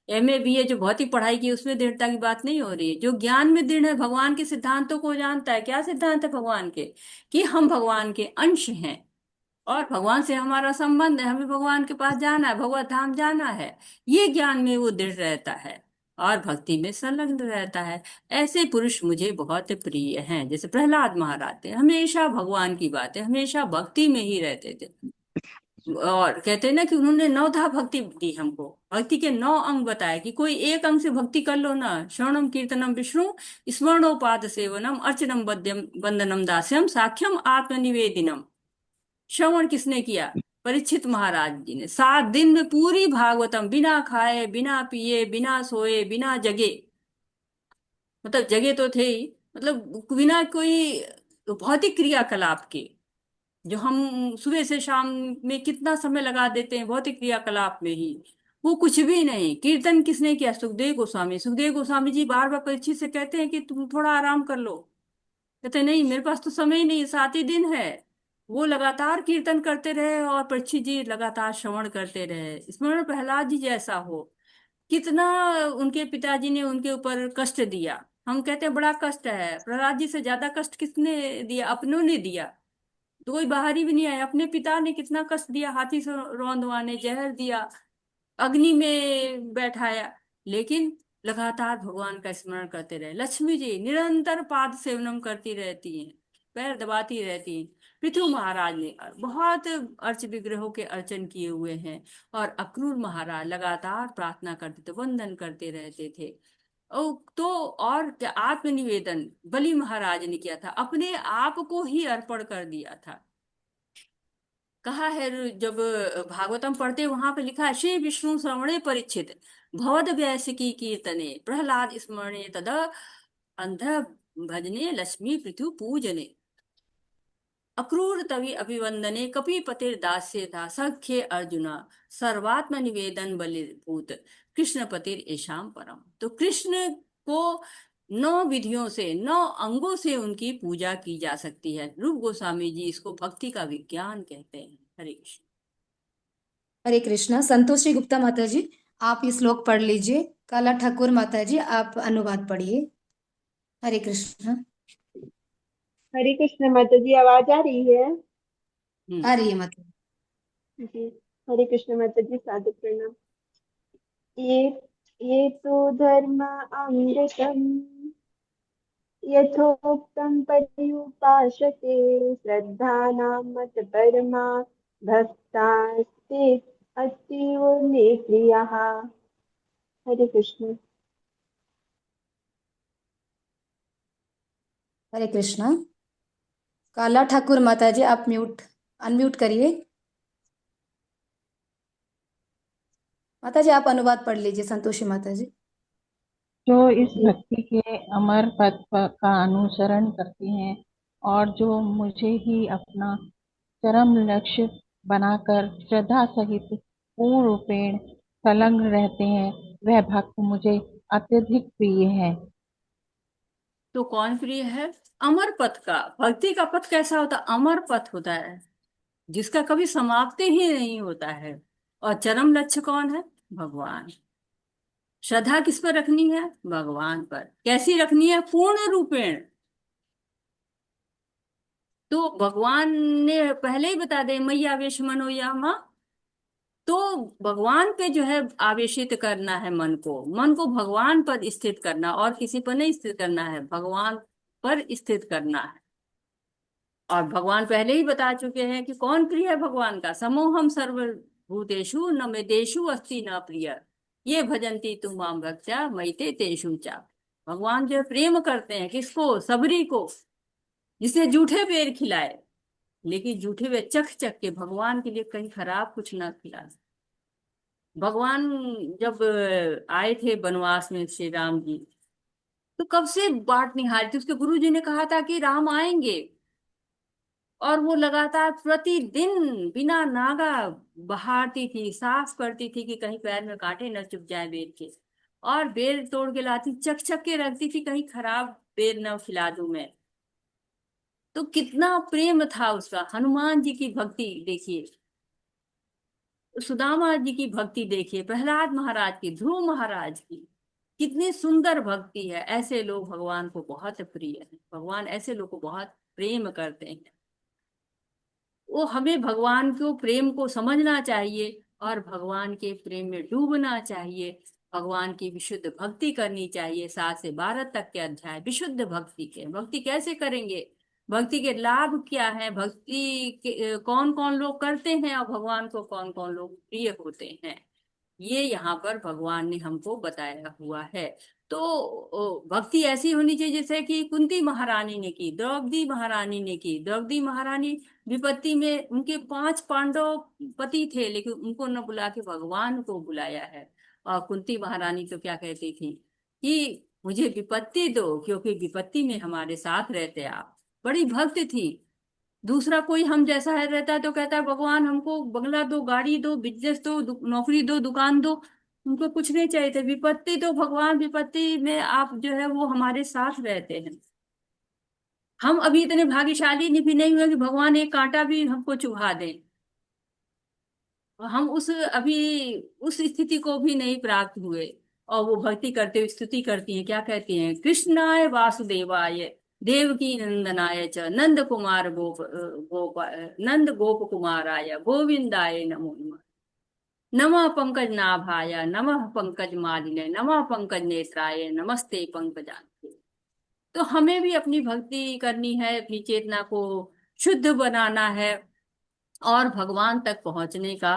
एमए बीए जो भौतिक पढ़ाई की उसमें दृढ़ता की बात नहीं हो रही है, जो ज्ञान में दृढ़ है, भगवान के सिद्धांतों को जानता है। क्या सिद्धांत है भगवान के? कि हम भगवान के अंश हैं और भगवान से हमारा संबंध है, हमें भगवान के पास जाना है, भगवत धाम जाना है। ये ज्ञान में वो दृढ़ रहता है और भक्ति में संलग्न रहता है। ऐसे पुरुष मुझे बहुत प्रिय हैं। जैसे प्रहलाद महाराज थे, हमेशा भगवान की बातें, हमेशा भक्ति में ही रहते थे। और कहते हैं ना कि उन्होंने नवधा भक्ति दी हमको, भक्ति के 9 अंग बताए कि कोई एक अंग से भक्ति कर लो ना। श्रवणम कीर्तनम विष्णु स्मरणोपाद सेवनम अर्चनम वंदनम दास्यम साख्यम आत्मनिवेदिनम। श्रवण किसने किया? परीक्षित महाराज जी ने। 7 दिन में पूरी भागवतम बिना खाए, बिना पिए, बिना सोए, बिना जगे, मतलब जगे तो थे ही, मतलब बिना कोई भौतिक क्रियाकलाप के, जो हम सुबह से शाम में कितना समय लगा देते हैं भौतिक क्रियाकलाप में ही, वो कुछ भी नहीं। कीर्तन किसने किया? सुखदेव गोस्वामी। सुखदेव गोस्वामी जी बार बार परीक्षित से कहते हैं कि तुम थोड़ा आराम कर लो। कहते नहीं, मेरे पास तो समय ही नहीं, 7 ही दिन है। वो लगातार कीर्तन करते रहे और परीक्षित जी लगातार श्रवण करते रहे। स्मरण प्रहलाद जी जैसा हो। कितना उनके पिताजी ने उनके ऊपर कष्ट दिया। हम कहते हैं बड़ा कष्ट है, प्रहलाद जी से ज्यादा कष्ट किसने दिया? अपनों ने दिया। तो कोई बाहरी भी नहीं आया, अपने पिता ने कितना कष्ट दिया, हाथी से रौंदवाने, जहर दिया, अग्नि में बैठाया, लेकिन लगातार भगवान का स्मरण करते रहे। लक्ष्मी जी निरंतर पाद सेवनम करती रहती हैं, पैर दबाती रहती हैं। पृथु महाराज ने बहुत अर्च विग्रहों के अर्चन किए हुए हैं और अक्रूर महाराज लगातार प्रार्थना करते थे, वंदन करते रहते थे। तो और क्या आत्मनिवेदन बलि महाराज ने किया था, अपने आप को ही अर्पण कर दिया था। कहा है, जब भागवतम पढ़ते वहां पे लिखा है, श्री विष्णु श्रवणे परीक्षित भवद व्यसिकी कीर्तने प्रहलाद स्मरणे तद अंध भजने लक्ष्मी पृथु पूजने अक्रूर तवि अभिवंदने कपिपतिर दास्य था सख्ये अर्जुना सर्वात्म निवेदन बलिभूत कृष्ण पतिर ऐशाम परम। तो कृष्ण को 9 विधियों से, 9 अंगों से उनकी पूजा की जा सकती है। रूप गोस्वामी जी इसको भक्ति का विज्ञान कहते हैं। हरे कृष्ण। हरे कृष्णा। संतोषी गुप्ता माता जी, आप ये श्लोक पढ़ लीजिए। काला ठाकुर माता जी आप अनुवाद पढ़िए। हरे कृष्ण। हरे कृष्ण माता जी, आवाज आ रही है? आ रही है माता जी। जी। हरे कृष्ण माता जी, सादर प्रणाम। ये ये तो धर्म अमृतम यथोक्तं पर्युपासते श्रद्धानां मत परमा भक्तास्ते अतीव मे प्रियः। हरे कृष्ण। हरे कृष्ण। काला ठाकुर माता जी आप अनम्यूट करिए। माता जी आप अनुवाद पढ़ लीजिए, संतोषी माता जी। जो इस भक्ति के अमर पथ का अनुसरण करते हैं और जो मुझे ही अपना चरम लक्ष्य बनाकर श्रद्धा सहित पूर्ण रूपेण संलग्न रहते हैं, वह भक्त मुझे अत्यधिक प्रिय है। तो कौन प्रिय है? अमर पथ का। भक्ति का पथ कैसा होता? अमर पथ होता है, जिसका कभी समाप्ति ही नहीं होता है। और चरम लक्ष्य कौन है? भगवान। श्रद्धा किस पर रखनी है? भगवान पर। कैसी रखनी है? पूर्ण रूपेण। तो भगवान ने पहले ही बता दे, मयि आवेश मनो या माँ। तो भगवान पे जो है आवेशित करना है मन को भगवान पर स्थित करना, और किसी पर नहीं स्थित करना है, भगवान पर स्थित करना है। और भगवान पहले ही बता चुके हैं कि कौन प्रिय है भगवान का। समोहम सर्वभूतेषु न मे देशु अस्ति न प्रिय ये भजन्ति तुम माम भक्त्या मयिते तेषु चा। भगवान जो है प्रेम करते हैं किसको? सबरी को, जिसे जूठे बेर खिलाए, लेकिन जूठे बेर चख चख के भगवान के लिए कहीं खराब कुछ ना खिला। भगवान जब आए थे वनवास में श्री राम जी, तो कब से बाट निहारी थी। उसके गुरु जी ने कहा था कि राम आएंगे, और वो लगातार प्रतिदिन बिना नागा बहारती थी, साफ करती थी कि कहीं पैर में कांटे न चुभ जाए बेर के, और बेर तोड़ के लाती, चक चक के रखती थी कहीं खराब बेर न खिला दूं मैं। तो कितना प्रेम था उसका। हनुमान जी की भक्ति देखिए, सुदामा जी की भक्ति देखिए, प्रहलाद महाराज की, ध्रुव महाराज की, कितनी सुंदर भक्ति है। ऐसे लोग भगवान को बहुत प्रिय है। भगवान ऐसे लोग को बहुत प्रेम करते हैं। वो हमें भगवान को प्रेम को समझना चाहिए और भगवान के प्रेम में डूबना चाहिए। भगवान की विशुद्ध भक्ति करनी चाहिए। 7 से 12 तक के अध्याय विशुद्ध भक्ति के। भक्ति कैसे करेंगे? भक्ति के लाभ क्या है? भक्ति के कौन कौन लोग करते हैं और भगवान को कौन कौन लोग प्रिय होते हैं, ये यहाँ पर भगवान ने हमको बताया हुआ है। तो भक्ति ऐसी होनी चाहिए जैसे कि कुंती महारानी ने की, द्रौपदी महारानी ने की। द्रौपदी महारानी विपत्ति में उनके 5 पांडव पति थे, लेकिन उनको न बुला के भगवान को बुलाया है। और कुंती महारानी तो क्या कहती थी कि मुझे विपत्ति दो, क्योंकि विपत्ति में हमारे साथ रहते आप। बड़ी भक्त थी। दूसरा कोई हम जैसा है रहता है तो कहता है भगवान हमको बंगला दो, गाड़ी दो, बिजनेस दो, नौकरी दो, दुकान दो। उनको कुछ नहीं चाहिए थे। विपत्ति तो भगवान, विपत्ति में आप जो है वो हमारे साथ रहते हैं। हम अभी इतने भाग्यशाली भी नहीं हुए कि भगवान एक कांटा भी हमको चुभा दें। हम उस स्थिति को भी नहीं प्राप्त हुए। और वो भक्ति करते हुए स्तुति करती हैं, क्या कहती हैं? कृष्णाय वासुदेवाय देवकी नंदनाय च नंद कुमार नंद गोप कुमाराय गोविंदाय नमो नमः। नमः पंकज नाभाय नमः पंकज मालिने नमः पंकज नेत्राय नमस्ते पंकजांते। तो हमें भी अपनी भक्ति करनी है, अपनी चेतना को शुद्ध बनाना है और भगवान तक पहुंचने का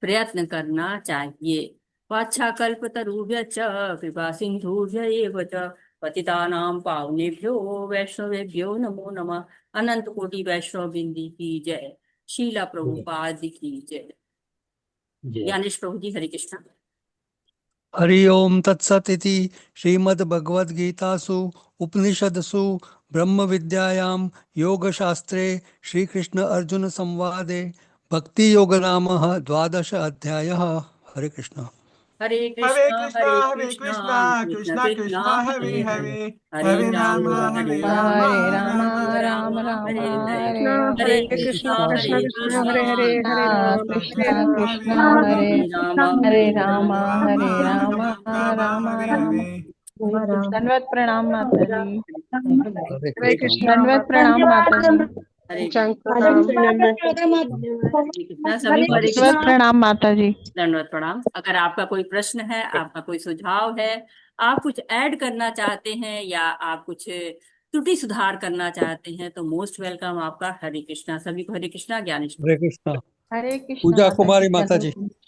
प्रयत्न करना चाहिए। वाछाकल्पतरुभ्यश्च कृपा सिन्धुभ्य एव च पतितानां पावनेभ्यो वैष्णवेभ्यो नमो नमः। अनंत कोटि वैष्णव बिंदी की जय। शीला प्रभुपाद की जय। ज्ञानेश प्रभु जी, हरे कृष्ण। हरि ओम तत्सत इति श्रीमद्भगवद्गीतासु उपनिषदसु ब्रह्म विद्यायां योगशास्त्रे श्रीकृष्ण अर्जुन संवादे भक्ति योग नामः 12 अध्यायः। हरे कृष्ण। हरे हरे कृष्णा कृष्णा हरे हरे कृष्णा कृष्णा कृष्ण कृष्णा कृष्णा कृष्णा हरे हरे हरे, हरे हरे हरे राम राम हरे हरे राम राम हरे राम राम राम राम राम राम राम हरे हरे हरे, हरे हरे हरे हरे कृष्णा कृष्णा कृष्ण हरे कृष्ण कृष्ण हरे हरे, हरे कृष्णा राम कृष्ण हरे कृष्ण राम, हरे हरे राम हरे हरे राम राम हरे राम राम राम राम हरे हरे। दंडवत प्रणाम माता जी। हरे हरे कृष्ण। कृष्ण। दंडवत प्रणाम माता जी। हरे प्रणाम। कृष्णा। सभी को हरे दंडवत कृष्णा। प्रणाम माता जी। दंडवत प्रणाम। अगर आपका कोई प्रश्न है, आपका कोई सुझाव है, आप कुछ ऐड करना चाहते हैं या आप कुछ त्रुटि सुधार करना चाहते हैं तो मोस्ट वेलकम आपका। हरे कृष्णा। सभी को हरे कृष्णा। ज्ञानेश्वर। हरे कृष्ण। हरे कृष्ण पूजा माता कुमारी जी। माता जी। जल्दी।